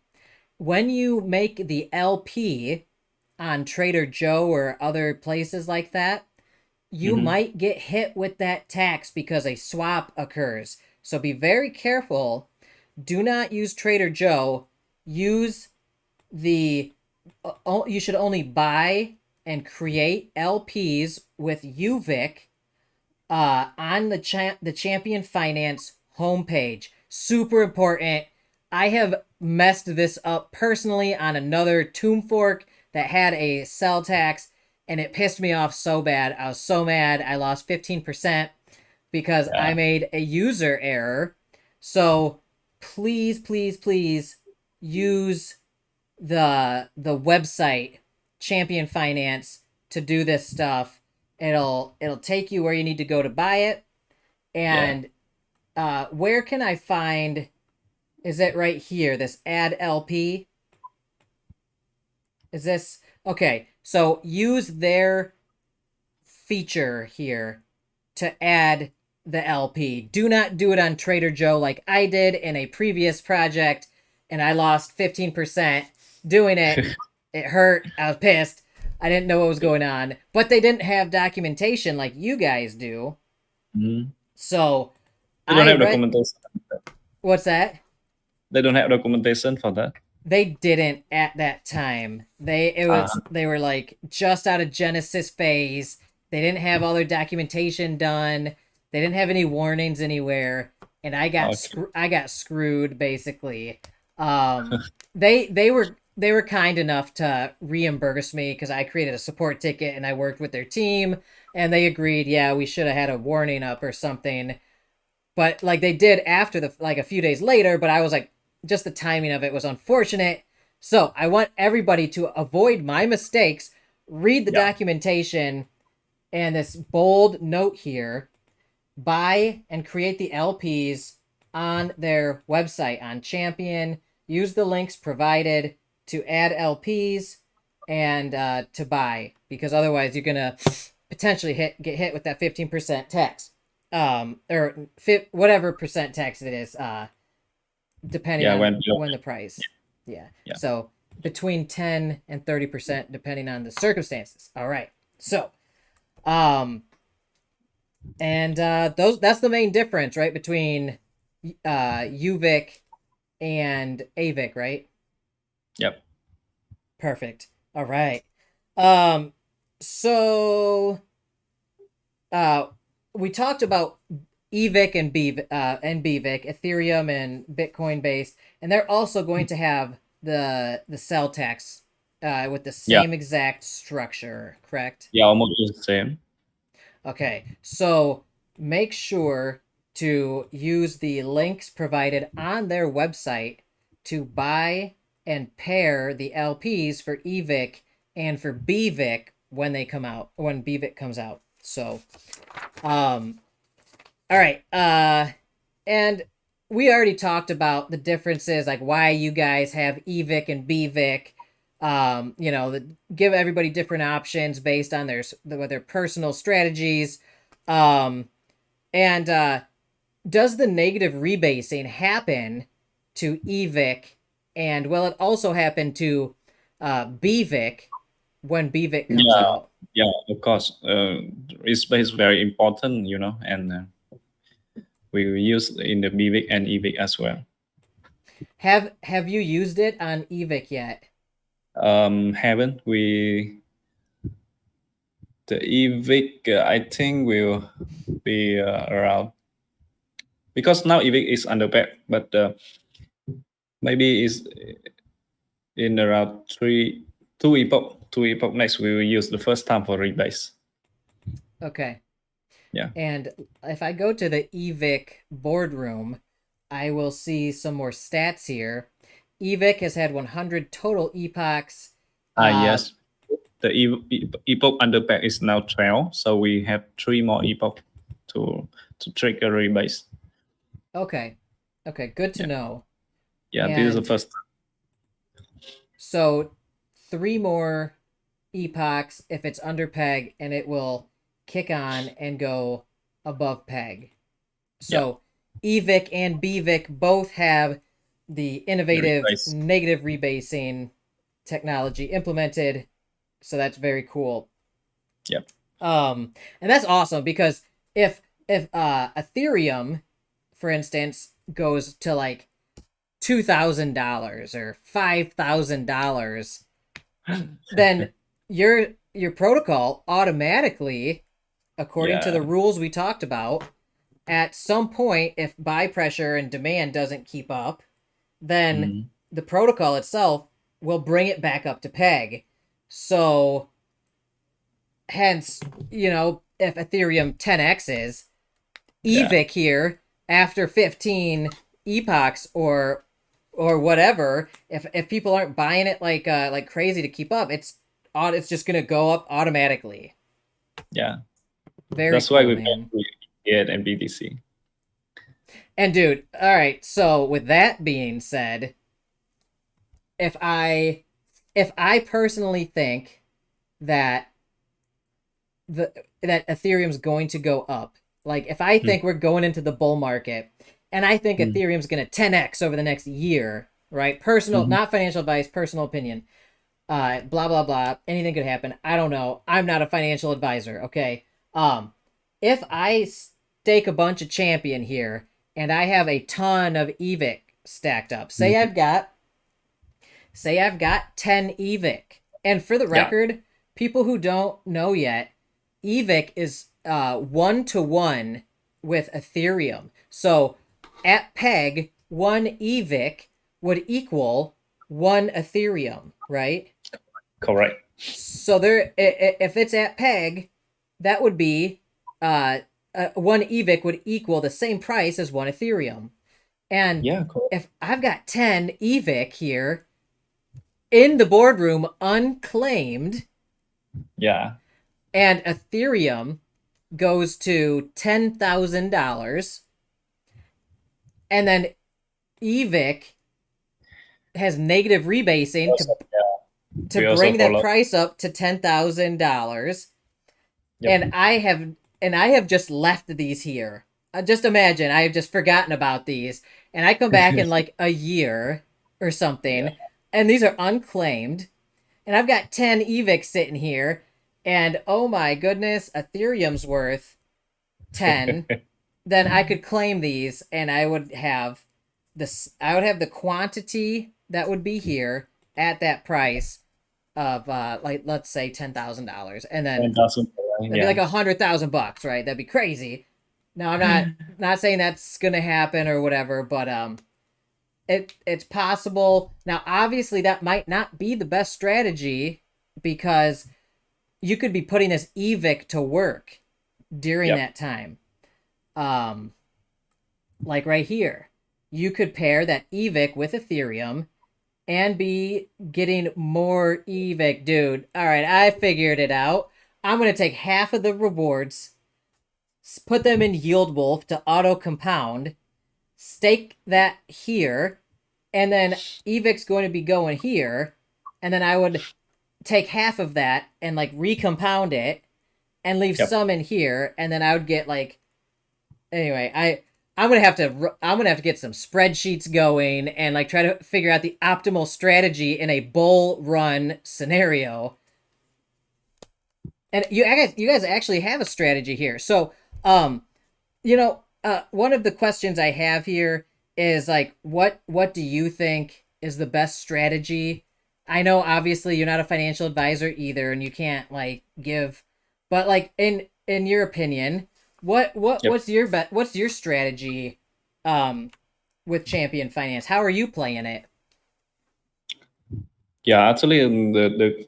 When you make the LP on Trader Joe or other places like that, you Mm-hmm. might get hit with that tax because a swap occurs. So be very careful. Do not use Trader Joe. Use the you should only buy and create LPs with UVIC on the Champion Finance homepage. Super important. I have messed this up personally on another tombfork that had a sell tax, and it pissed me off so bad. I was so mad. I lost 15% because I Yeah. made a user error. So please, please, please use the website Champion Finance to do this stuff. It'll take you where you need to go to buy it. Yeah. And where can I find? Is it right here? This add LP. Is this okay? So use their feature here to add the LP. Do not do it on Trader Joe like I did in a previous project, and I lost 15% doing it. It hurt. I was pissed. I didn't know what was going on, but they didn't have documentation like you guys do. Mm-hmm. So They don't I have read. documentation. What's that? They don't have documentation for that. They didn't at that time. They were like just out of Genesis phase. They didn't have all their documentation done. They didn't have any warnings anywhere, and Okay. I got screwed basically. Um, they were kind enough to reimburse me because I created a support ticket and I worked with their team, and they agreed, yeah, we should have had a warning up or something. But like they did after the like a few days later, but I was like, just the timing of it was unfortunate. So I want everybody to avoid my mistakes, read the Yeah. documentation and this bold note here, buy and create the LPs on their website on Champion. Use the links provided to add LPs and to buy, because otherwise you're gonna potentially get hit with that 15% tax, or whatever percent tax it is, depending Yeah. on When. when the price. Yeah. Yeah. So between 10 and 30% depending on the circumstances. All right. So, um, and that's the main difference, right, between UVIC and AVIC, right? Yep. Perfect. All right. Um, so uh, we talked about EVIC and BVIC, Ethereum and Bitcoin based, and they're also going to have the cell tax with the Yeah. same exact structure, correct? Yeah. Almost the same. Okay, so make sure to use the links provided on their website to buy and pair the LPs for EVIC and for BVIC when they come out, when BVIC comes out. So, um, all right, and we already talked about the differences, like why you guys have EVIC and BVIC. Give everybody different options based on their personal strategies. Um, and does the negative rebasing happen to EVIC, and will it also happen to BVIC when BVIC comes Yeah. out? Yeah. Of course. Risk base is very important, and we use in the BVIC and EVIC as well. Have you used it on EVIC yet? Haven't we? The EVIC, I think, will be around, because now EVIC is under back, but maybe is in around two epoch next. We will use the first time for rebase. Okay. Yeah. And if I go to the EVIC boardroom, I will see some more stats here. EVIC has had 100 total epochs. Yes. The epoch under back is now 12, so we have 3 more epoch to trigger rebase. Okay. Okay, good to know. Yeah, this is the And first. so 3 more epochs if it's under peg, and it will kick on and go above peg. So EVIC and BVIC both have the innovative negative rebasing technology implemented, so that's very cool. Yep. And that's awesome, because if Ethereum, for instance, goes to like $2,000 or $5,000, then your protocol automatically, according to the rules we talked about, at some point, if buy pressure and demand doesn't keep up, then the protocol itself will bring it back up to peg. So hence, you know, if Ethereum 10x's, EVIC here after 15 epochs or whatever, if people aren't buying it like crazy to keep up, it's just gonna go up automatically. Yeah, that's cool, why we get and BTC. And dude, all right. So with that being said, if I personally think that that Ethereum's going to go up, like if I think we're going into the bull market, and I think Ethereum's going to 10x over the next year, right? Personal, not financial advice, personal opinion. Blah blah blah. Anything could happen. I don't know. I'm not a financial advisor. Okay. If I stake a bunch of champion here and I have a ton of EVIC stacked up, say I've got 10 EVIC, and for the record, people who don't know yet, EVIC is 1-to-1 with Ethereum. So at peg, 1 EVIC would equal 1 Ethereum, right? Correct. So there, if it's at peg, that would be 1 EVIC would equal the same price as 1 Ethereum. And if I've got 10 EVIC here in the boardroom unclaimed, and Ethereum goes to $10,000, and then EVIC has negative rebasing to bring that price up to $10,000, and I have just left these here. Just imagine I have just forgotten about these, and I come back in like a year or something, and these are unclaimed, and I've got 10 EVIC sitting here, and oh my goodness, Ethereum's worth 10. Then I could claim these, and I would have the quantity that would be here at that price of like, let's say $10,000, and then it'd be like $100,000, right? That'd be crazy. Now I'm not saying that's gonna happen or whatever, but it's possible. Now obviously that might not be the best strategy, because you could be putting this EVIC to work during that time. Like right here, you could pair that EVIC with Ethereum and be getting more EVIC. Dude, all right, I figured it out. I'm going to take half of the rewards, put them in Yield Wolf to auto compound, stake that here, and then EVIC's going to be going here, and then I would take half of that and like recompound it and leave some in here, and then I would get like, anyway, I'm gonna have to get some spreadsheets going and like try to figure out the optimal strategy in a bull run scenario. And you guys actually have a strategy here. So you know, one of the questions I have here is like, what do you think is the best strategy? I know obviously you're not a financial advisor either, and you can't like give But like in your opinion, Yep. what's your strategy with Champion Finance? How are you playing it? Yeah, actually, the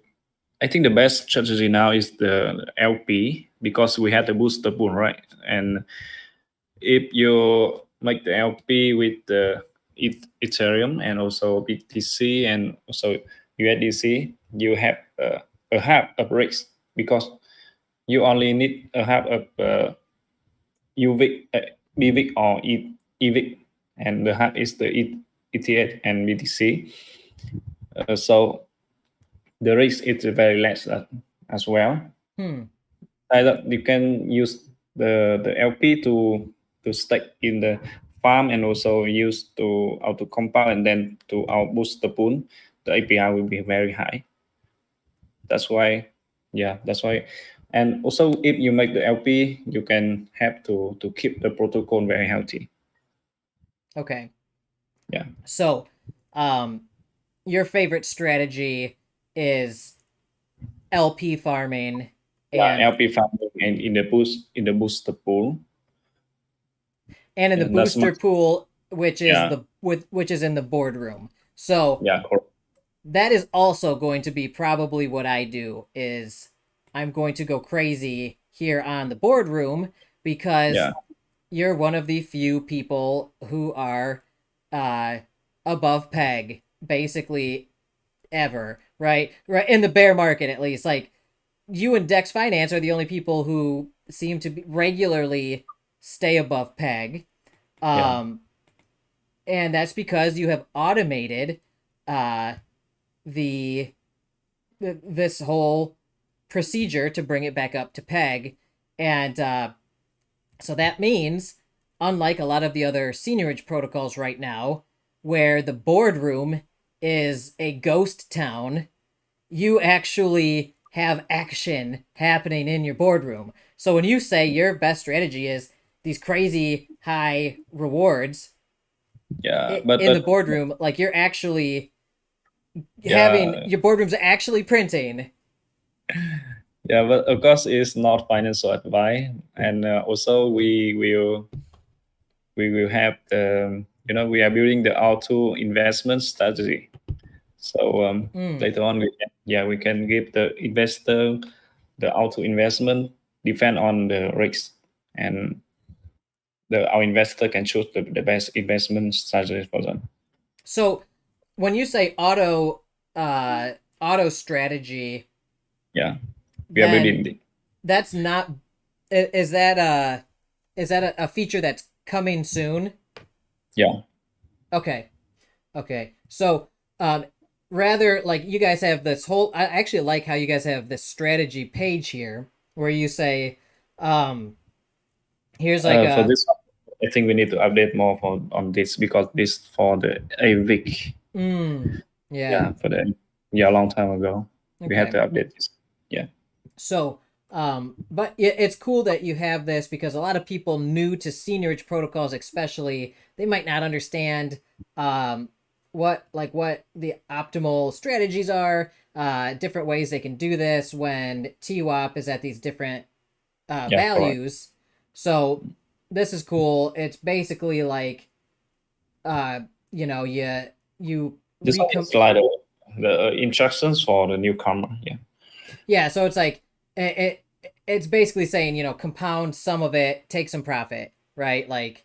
I think the best strategy now is the LP because we had the booster pool, right? And if you make the LP with the Ethereum and also BTC and also USDC, you have a half of risk because you only need a half of UVIC, BVIC or EVIC, and the half is the ETH and BTC. So the risk is very less as well. Hmm. Either you can use the LP to stake in the farm and also use to auto compound and then to outboost the pool. The API will be very high. That's why, yeah, that's why. And also, if you make the LP, you can have to keep the protocol very healthy. Okay. Yeah, So, um, your favorite strategy is LP farming yeah, and LP farming and in the booster pool. and in the And that's booster much, pool, which is yeah, the which is in the boardroom. So yeah, correct. that is also going to be probably what I do is I'm going to go crazy here on the boardroom because Yeah, you're one of the few people who are uh above peg basically ever, right? Right in the bear market at least. Like you and Dex Finance are the only people who seem to be regularly stay above peg. yeah, Um and that's because you have automated uh the this whole procedure to bring it back up to peg. And so that means, unlike a lot of the other seigniorage protocols right now, where the boardroom is a ghost town, you actually have action happening in your boardroom. So when you say your best strategy is these crazy high rewards yeah. in the boardroom, like you're actually having Yeah, your boardroom's actually printing. yeah, but of course, it's not financial advice, and also we will have the we are building the auto investment strategy. So Mm. later on, we can give the investor the auto investment depend on the risk, and our investor can choose the best investment strategy for them. So when you say uh auto strategy, Yeah, we are then building the that's not is that a feature that's coming soon? yeah. Okay. Okay. So um rather like you guys have this whole I actually like how you guys have this strategy page here where you say um here's like For a this, I think we need to update more on this because this for the AVIC. yeah. Yeah, for the yeah, a long time ago. We had Okay. to update this. Yeah, So, but it's cool that you have this because a lot of people new to seigniorage protocols, especially, they might not understand what the optimal strategies are, different ways they can do this when TWAP is at these different yeah, correct. values. So this is cool. It's basically like uh, you know, you This one recom is like the instructions for the newcomer. Yeah, yeah, so it's like it's basically saying, compound some of it, take some profit, right? Like,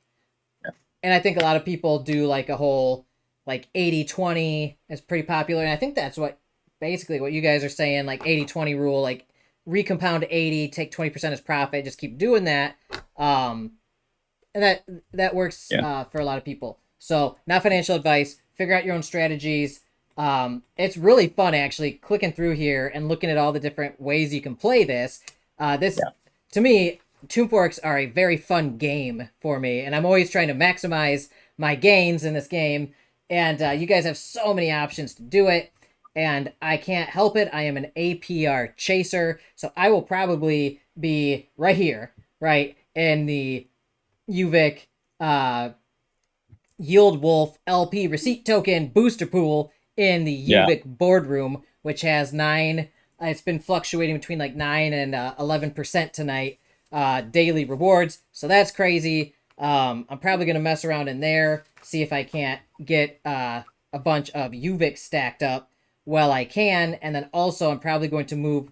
and I think a lot of people do like a whole like 80/20 is pretty popular. And I think that's what basically what you guys are saying, like 80/20 rule, like recompound 80, take 20% as profit, just keep doing that. Um, and that works yeah, for a lot of people. So, not financial advice. Figure out your own strategies. It's really fun actually clicking through here and looking at all the different ways you can play this. This, yeah, to me, tombforks are a very fun game for me, and I'm always trying to maximize my gains in this game. And you guys have so many options to do it, and I can't help it. I am an APR chaser, so I will probably be right here, right in the UVIC, Yield Wolf LP receipt token booster pool in the yeah, UVIC boardroom, which has 9 It's been fluctuating between like 9 and 11% tonight, daily rewards. So that's crazy. I'm probably gonna mess around in there, see if I can't get a bunch of UVIC stacked up while I can, and then also I'm probably going to move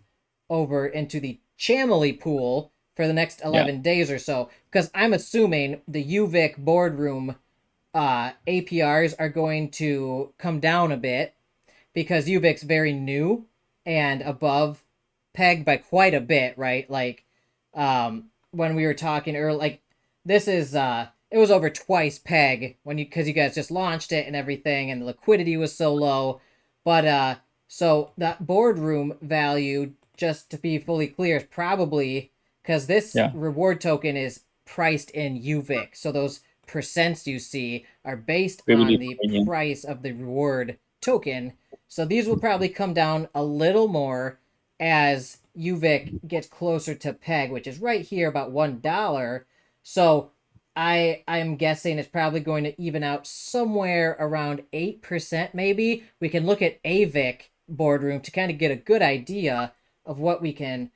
over into the Chamily Pool for the next 11 days or so, because I'm assuming the UVIC boardroom APRs are going to come down a bit because UVIC's very new and above peg by quite a bit, right? Like when we were talking earlier, like this is it was over twice peg when you because you guys just launched it and everything, and the liquidity was so low. But so that boardroom value, just to be fully clear, is probably because this reward token is priced in UVIC. So those percents you see are based on the price of the reward token. So these will probably come down a little more as UVIC gets closer to peg, which is right here about $1. So I'm guessing it's probably going to even out somewhere around 8% maybe. We can look at AVIC boardroom to kind of get a good idea of what we can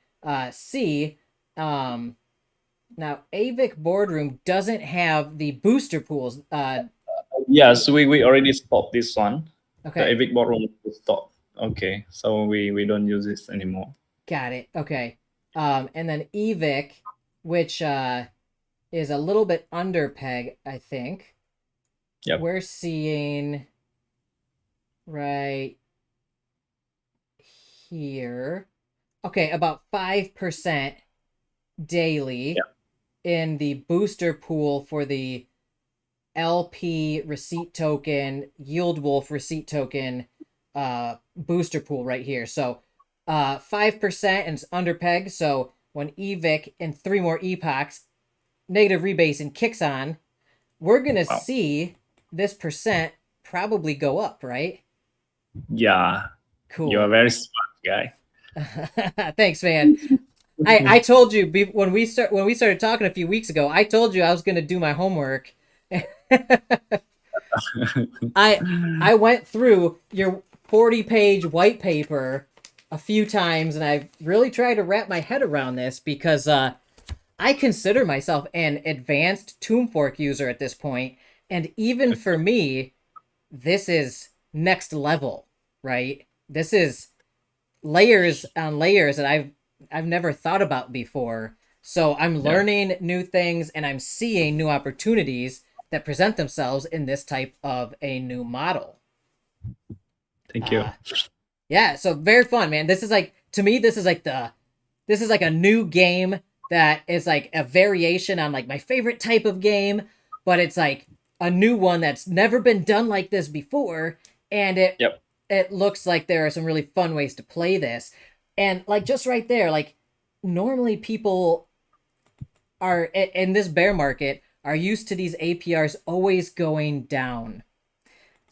see. Now, AVIC boardroom doesn't have the booster pools. Yes, we already stopped this one. Okay. The AVIC boardroom is stopped. Okay, so we don't use this anymore. Got it. Okay. And then EVIC, which is a little bit under peg, I think. Yep. We're seeing right here. Okay, about 5% daily in the booster pool for the LP receipt token, Yield Wolf receipt token booster pool right here. So 5% and it's under peg. So when EVIC in 3 more epochs, negative rebasing kicks on, we're going to see this percent probably go up, right? Yeah. Cool. You're a very smart guy. Thanks, man. I told you when we started talking a few weeks ago, I told you I was going to do my homework. I went through your 40-page white paper a few times, and I really tried to wrap my head around this because I consider myself an advanced tombfork user at this point, and even for me, this is next level, right? This is layers on layers that I've never thought about before. So I'm learning new things and I'm seeing new opportunities that present themselves in this type of a new model. Thank you. Yeah, so very fun, man. This is like, to me, this is like a new game that is like a variation on like my favorite type of game, but it's like a new one that's never been done like this before, and it looks like there are some really fun ways to play this. And like just right there, like normally people are in this bear market are used to these APRs always going down.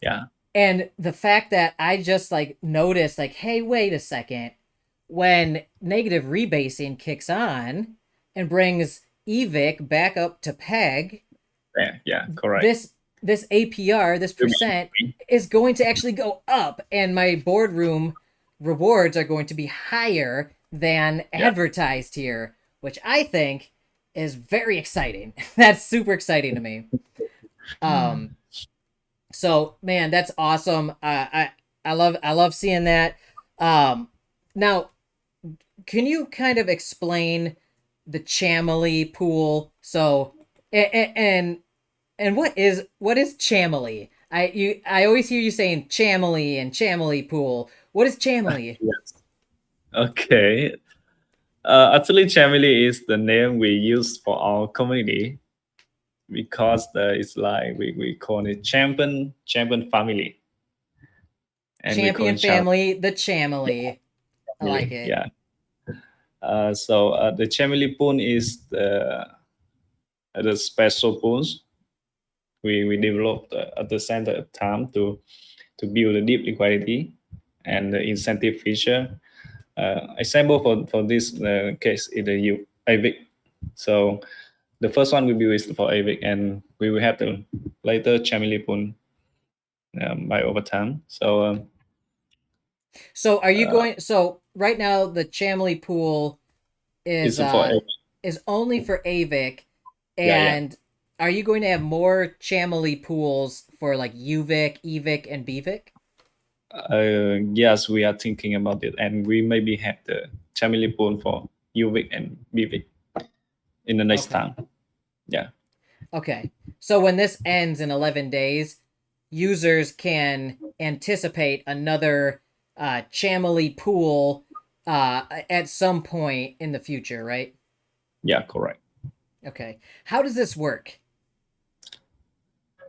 Yeah. And the fact that I just like noticed like, hey, wait a second, when negative rebasing kicks on and brings EVIC back up to peg, yeah, correct. This APR, this percent is going to actually go up, and my boardroom rewards are going to be higher than advertised here, which I think is very exciting. That's super exciting to me. So man, that's awesome. I love seeing that. Now, can you kind of explain the Chamily Pool? So and what is Chamily? I always hear you saying Chamily and Chamily Pool. What is Chamily? Yes. Okay. Actually, Chamily is the name we use for our community because it's like we call it champion family. And champion family, the Chamily. I like it. Yeah. So the Chamily Pool is the special pools we developed at the center of time to build a deep liquidity and the incentive feature. Example for this case is the AVIC. So the first one will be used for AVIC, and we will have the later Chamily Pool by over time. So So are you going? So right now the Chamily Pool It's for is only for AVIC, yeah, yeah. and are you going to have more Chamily pools for like UVIC, EVIC, and BVIC? Yes, we are thinking about it, and we maybe have the Chamily Pool for UVIC and BVIC in the next Okay. time. Yeah, Okay. So when this ends in 11 days, users can anticipate another Chamely pool at some point in the future, right? yeah, correct. Okay. How does this work?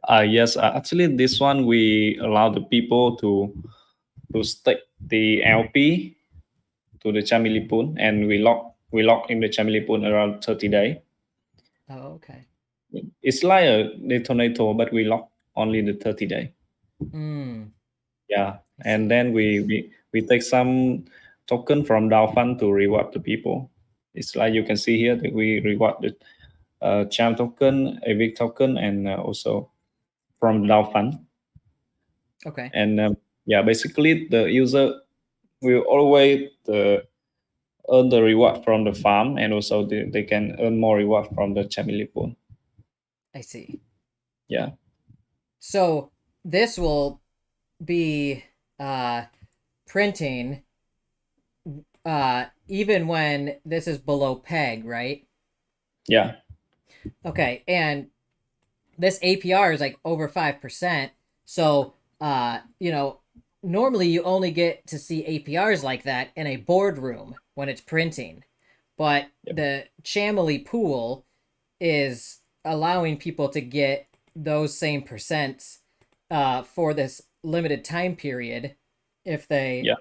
Yes, actually, this one we allow the people to stake the LP to the Chamily Pool, and we lock in the Chamily Pool around 30 days. Oh, okay. It's like a detonator, but we lock only the 30 days. Hmm. Yeah, I and see. then we take some token from DAO fund to reward the people. It's like you can see here that we reward the cham token, AVIC token, and also from DAO fund. Okay. And yeah, basically the user will always earn the reward from the farm, and also they can earn more reward from the Chamily Pool. I see. Yeah, So this will be uh printing even when this is below peg, right? yeah, Okay. And this APR is like over 5%. So, normally you only get to see APRs like that in a boardroom when it's printing. But yeah, the Chamely pool is allowing people to get those same percents for this limited time period if they yeah,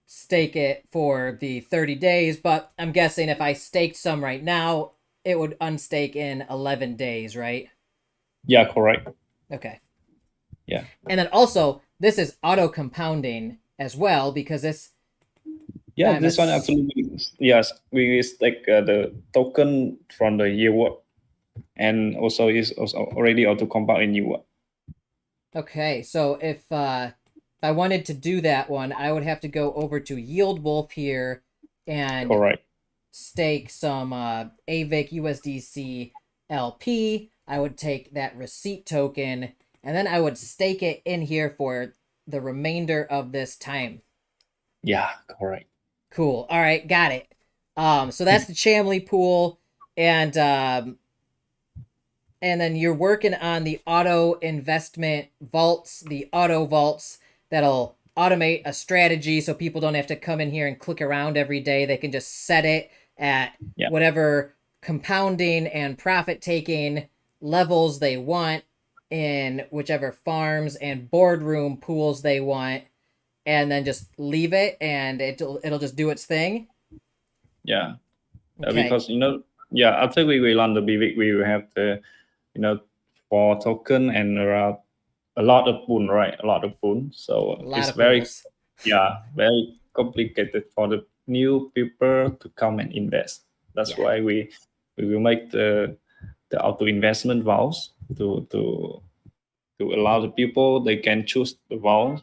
stake it for the 30 days. But I'm guessing if I staked some right now, it would unstake in 11 days, right? yeah, correct. Okay. Yeah, And then also, this is auto compounding as well because this, yeah. I'm a, This one actually, yes, we stake the token from the year, and also is also already auto compound in year. okay. So if I wanted to do that one, I would have to go over to Yield Wolf here and Correct. stake some AVIC USDC LP. I would take that receipt token and then I would stake it in here for the remainder of this time. Yeah, correct. Cool. All right, got it. So that's the Chamley pool, and then you're working on the auto investment vaults, the auto vaults that'll automate a strategy so people don't have to come in here and click around every day. They can just set it at Yeah, whatever compounding and profit taking levels they want in whichever farms and boardroom pools they want, and then just leave it and it'll just do its thing. yeah. Okay. Because yeah, after we learn the BVIC, we will have the you know for token and around a lot of pool, right? A lot of pool. So A lot it's of very, pools. yeah, very complicated for the new people to come and invest. That's Yeah. why we will make the auto investment vaults to allow the people they can choose the vault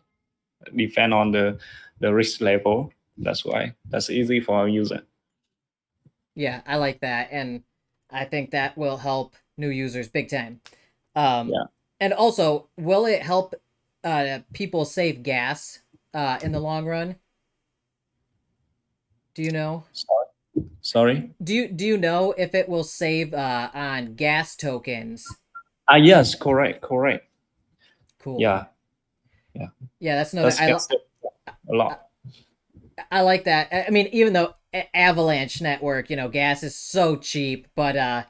depend on the risk level. That's why that's easy for our user. Yeah, I like that, and I think that will help new users big time. Um, Yeah. and also, will it help people save gas in the long run? Do you know? Sorry. Sorry. Do you know if it will save on gas tokens? Ah, yes, correct, correct. Cool. Yeah, yeah. Yeah, that's another. That's can save a lot. I like that. I mean, even though Avalanche network, gas is so cheap, but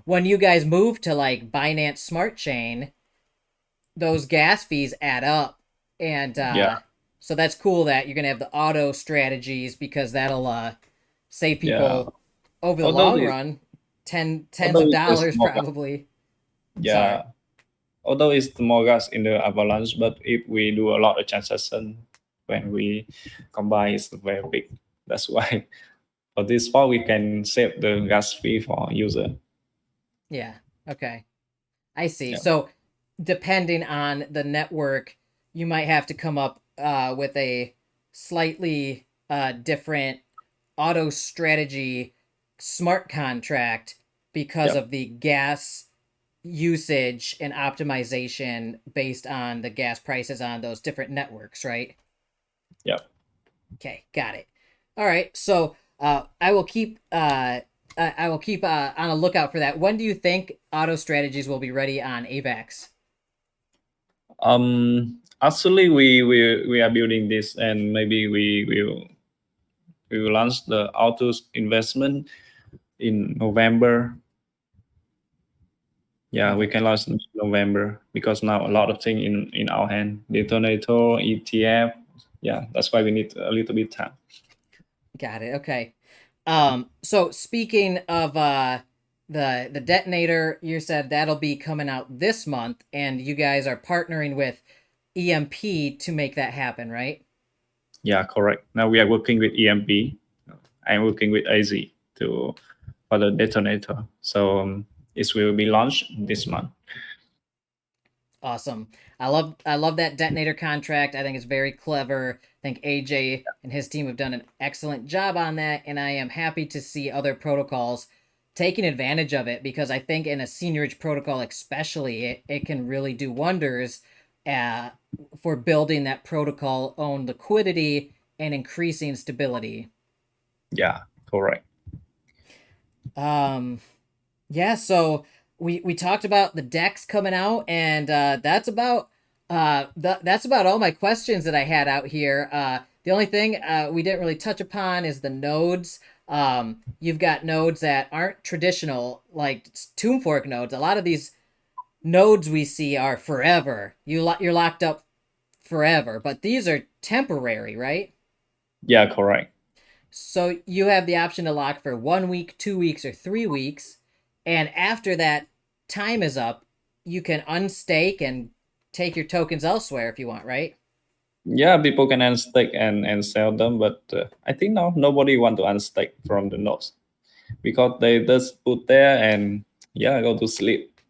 when you guys move to like Binance Smart Chain, those gas fees add up, and Yeah, so that's cool that you're gonna have the auto strategies because that'll save yeah. people over the Although long the run tens although of it's the dollars small gas, probably. Sorry. yeah. Although it's small gas in the avalanche, but if we do a lot of transaction when we combine, it's very big. That's why for this part we can save the gas fee for user. Yeah. Okay. I see. Yeah, So depending on the network, you might have to come up with a slightly different auto strategy smart contract because Yep. of the gas usage and optimization based on the gas prices on those different networks, right? Yep. Okay, got it. All right, so I will keep I will keep on a lookout for that. When do you think auto strategies will be ready on AVAX? Actually, we are building this, and maybe we will launch the auto investment in November. Yeah, we can November. launch in November because now a lot of things in our hand. Detonator, ETF. Yeah, that's why we need a little bit time. Got it. Okay. So speaking of the detonator, you said that'll be coming out this month, and you guys are partnering with EMP to make that happen, right? Yeah, correct. Now we are working with EMP. I'm working with AZ to for the detonator. So it will be launched this month. Awesome. I love that detonator contract. I think it's very clever. I think AJ and his team have done an excellent job on that, and I am happy to see other protocols taking advantage of it because I think in a seigniorage protocol especially it can really do wonders uh, for building that protocol own liquidity and increasing stability. Yeah, correct. Um, Yeah, so we talked about the decks coming out, and that's about all my questions that I had out here. The only thing we didn't really touch upon is the nodes. You've got nodes that aren't traditional, like tombfork nodes. A lot of these nodes we see are forever. You're locked up forever, but these are temporary, right? Yeah, correct. So you have the option to lock for 1 week, 2 weeks, or 3 weeks. And after that time is up, you can unstake and take your tokens elsewhere if you want, right? Yeah, people can unstake and sell them, but I think now nobody want to unstake from the nodes because they just put there and yeah, go to sleep.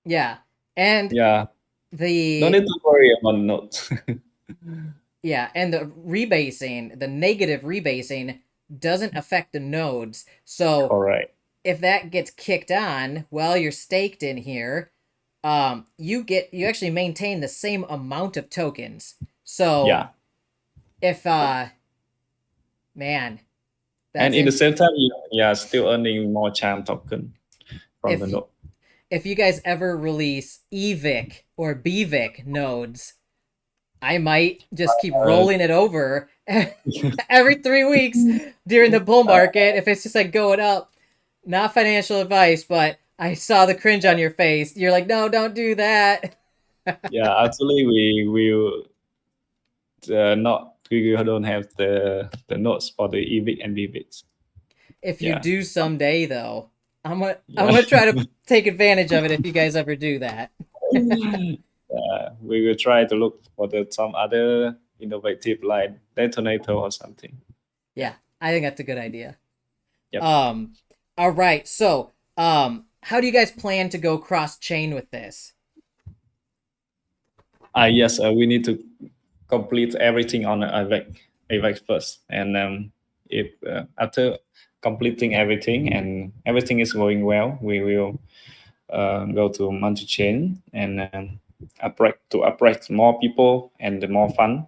Yeah. And Yeah, no the need to worry about nodes. yeah, and the rebasing, the negative rebasing doesn't affect the nodes. So Correct. if that gets kicked on while you're staked in here, you actually maintain the same amount of tokens. So Yeah, if man, and that's in the in same time, yeah, still earning more cham token from the if node. if you guys ever release EVIC or BVIC nodes, I might just keep Uh, rolling it over every 3 weeks during the bull market if it's just like going up. Not financial advice, but I saw the cringe on your face. You're like, no, don't do that. yeah, actually, we will not we don't have the nodes for the EVIC and BVIC. If you Yeah, do someday, though, I'm yeah. gonna try to take advantage of it if you guys ever do that. We will try to look for some other innovative like detonator or something. Yeah. Yeah, I think that's a good idea. Yep. Um, all right. So, how do you guys plan to go cross chain with this? Yes, we need to complete everything on AVIC first, and if after completing everything and everything is going well, we will go to multi-chain and attract more people and the more fun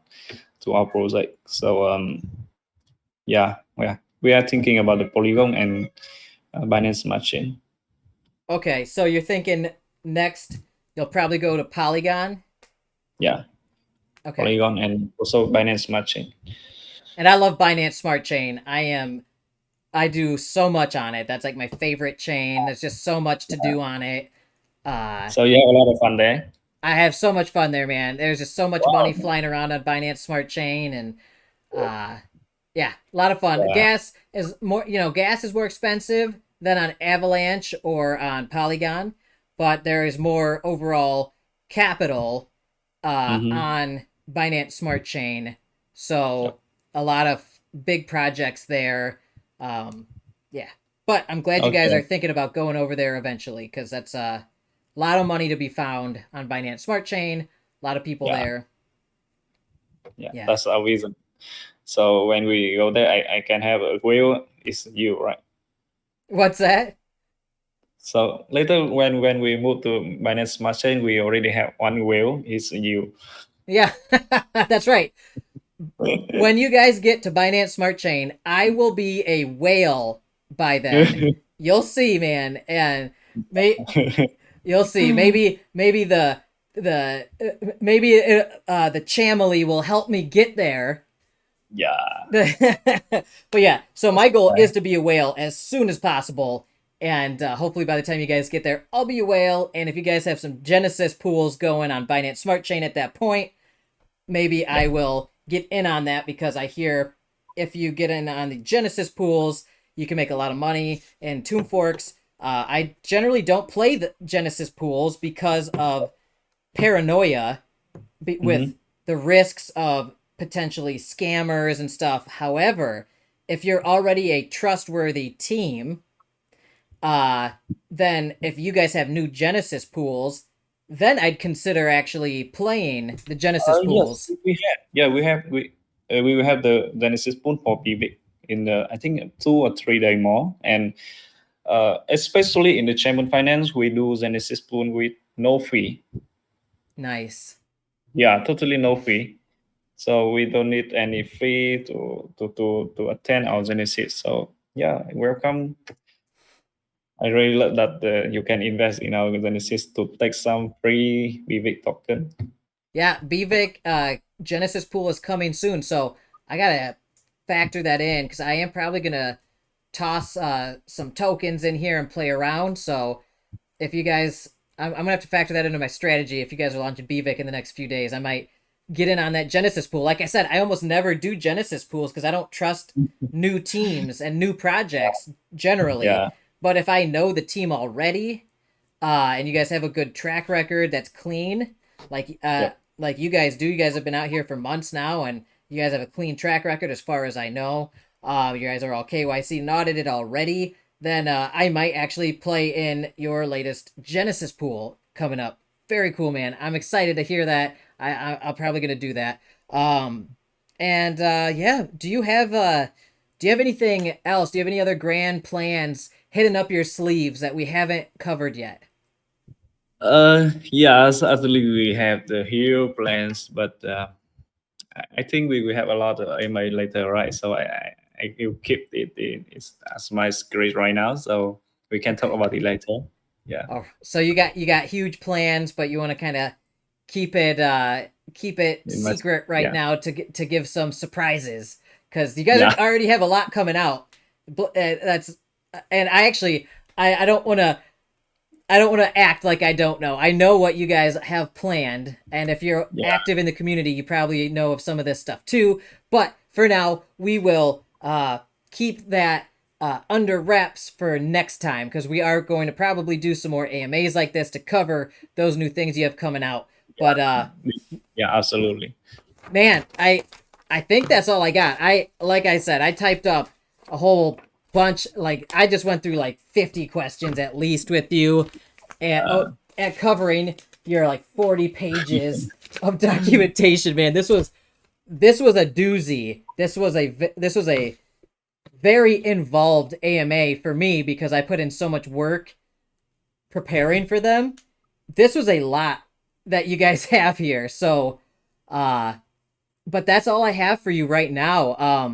to our project. So yeah, we are thinking about the Polygon and Binance Smart Chain. Okay, so you're thinking next you'll probably go to Polygon. Yeah, Okay, Polygon and also Binance Smart Chain. and I love Binance Smart Chain. I do so much on it. That's like my favorite chain. There's just so much to do on it. Uh, So you have a lot of fun there. I have so much fun there, man. There's just so much money Wow. flying around on Binance Smart Chain, and uh, yeah, a lot of fun. Yeah. Gas is more expensive than on Avalanche or on Polygon, but there is more overall capital Mm-hmm. on Binance Smart Chain. So Yep. a lot of big projects there. Um, yeah, but I'm glad you guys are Okay. thinking about going over there eventually because that's a lot of money to be found on Binance Smart Chain. A lot of people Yeah. there. Yeah. Yeah. That's our reason. So when we go there, I can have a whale. It's you, right? What's that? So later when we move to Binance Smart Chain, we already have one whale. It's you. Yeah, that's right. When you guys get to Binance Smart Chain, I will be a whale by then. You'll see, man, and may you'll see. Maybe the Chamily will help me get there. Yeah. But yeah, so my goal is to be a whale as soon as possible, and hopefully by the time you guys get there, I'll be a whale. And if you guys have some Genesis pools going on Binance Smart Chain at that point, maybe Yeah. I will get in on that, because I hear if you get in on the Genesis pools, you can make a lot of money. And tombforks, I generally don't play the Genesis pools because of paranoia with Mhm. the risks of potentially scammers and stuff. However, if you're already a trustworthy team, uh, then if you guys have new Genesis pools, then I'd consider actually playing the Genesis Yes, pools. we have. Yeah, we will have the Genesis Pool for BVIC in the, I think, 2 or 3 days more, and especially in the Chamber Finance, we do Genesis Pool with no fee. Nice. Yeah, totally no fee. So we don't need any fee to attend our Genesis. So yeah, welcome. I really love that you can invest in our Genesis to take some free BVIC token. Yeah, BVIC Genesis pool is coming soon, so I gotta factor that in, because I am probably gonna toss some tokens in here and play around. So if you guys, I'm gonna have to factor that into my strategy. If you guys are launching BVIC in the next few days, I might get in on that Genesis pool. Like I said, I almost never do Genesis pools because I don't trust new teams and new projects generally. Yeah, But if I know the team already, and you guys have a good track record that's clean, like yeah, like you guys do. You guys have been out here for months now, and you guys have a clean track record as far as I know. You guys are all KYC and audited already. Then I might actually play in your latest Genesis pool coming up. Very cool, man. I'm excited to hear that. I'm probably gonna do that. And yeah, do you have anything else? Do you have any other grand plans hidden up your sleeves that we haven't covered yet? yes, actually we have the hero plans, but I think we will have a lot of email later, right? So I will keep it's as my script right now, so we can talk Okay. about it later. Yeah, Oh, so you got huge plans, but you want to kind of keep it it must. secret right Yeah, now to give some surprises, because you guys yeah, already have a lot coming out. That's and I actually I don't want to act like I don't know. I know what you guys have planned, and if you're yeah, active in the community, you probably know of some of this stuff too. But for now, we will keep that under wraps for next time, because we are going to probably do some more AMAs like this to cover those new things you have coming out. But yeah, absolutely. man, I think that's all I got. I like I said, I typed up a whole bunch. Like I just went through like 50 questions at least with you, and Uh, at covering your like 40 pages of documentation. Man, this was a doozy. This was a very involved AMA for me, because I put in so much work preparing for them. This was a lot that you guys have here. So, uh, but that's all I have for you right now.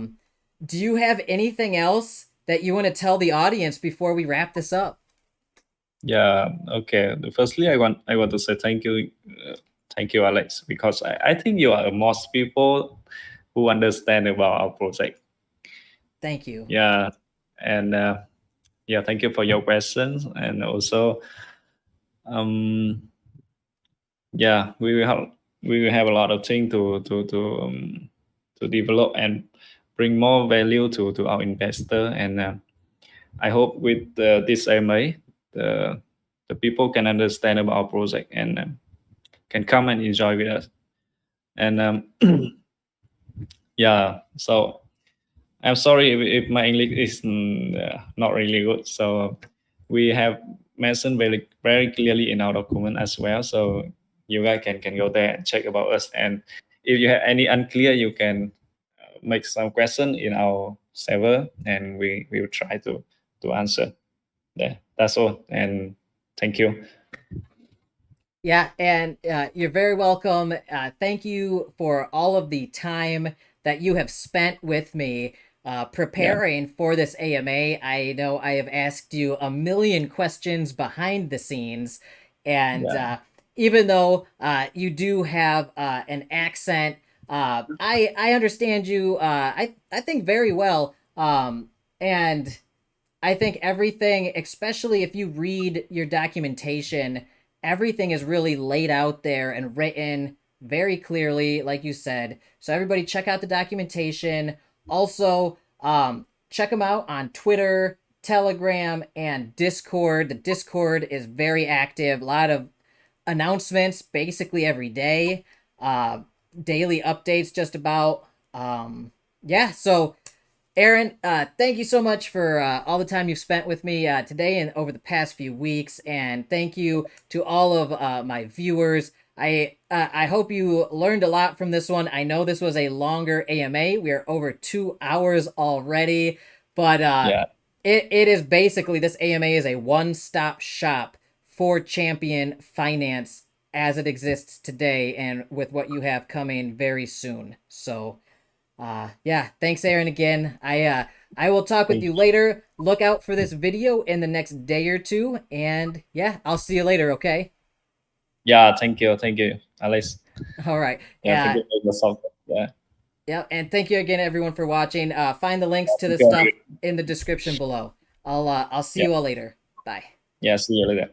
Do you have anything else that you want to tell the audience before we wrap this up? yeah, okay. Firstly, I want to say thank you, Alex, because I think you are most people who understand about our project. Thank you. Yeah, and yeah, thank you for your questions, and also um yeah, we will have a lot of things to develop and bring more value to our investor, and I hope with this MA the the people can understand about our project and can come and enjoy with us, and yeah, so I'm sorry if my English is not really good. So we have mentioned very clearly in our document as well. So you guys can go there and check about us. And if you have any unclear, you can make some question in our server, and we will try to answer. Yeah, that's all. And thank you. Yeah, and you're very welcome. Thank you for all of the time that you have spent with me preparing for this AMA. I know I have asked you a million questions behind the scenes, and even though you do have an accent, I understand you. I think very well. And I think everything, especially if you read your documentation, everything is really laid out there and written very clearly, like you said. So everybody check out the documentation. Also, check them out on Twitter, Telegram, and Discord. The Discord is very active. A lot of announcements basically every day. Daily updates just about. Yeah, so Arron, thank you so much for all the time you've spent with me today and over the past few weeks, and thank you to all of my viewers. I hope you learned a lot from this one. I know this was a longer AMA. We are over 2 hours already, but it is basically, this AMA is a one-stop shop for champion finance as it exists today, and with what you have coming very soon. So. Yeah, thanks Arron again. I will talk with you later. Look out for this video in the next day or two, and yeah, I'll see you later, okay? Yeah, thank you, Alex. All right. Yeah, thank you for the yeah, and thank you again everyone for watching. Find the links to the stuff in the description below. I'll see you all later. Bye. Yeah, see you later.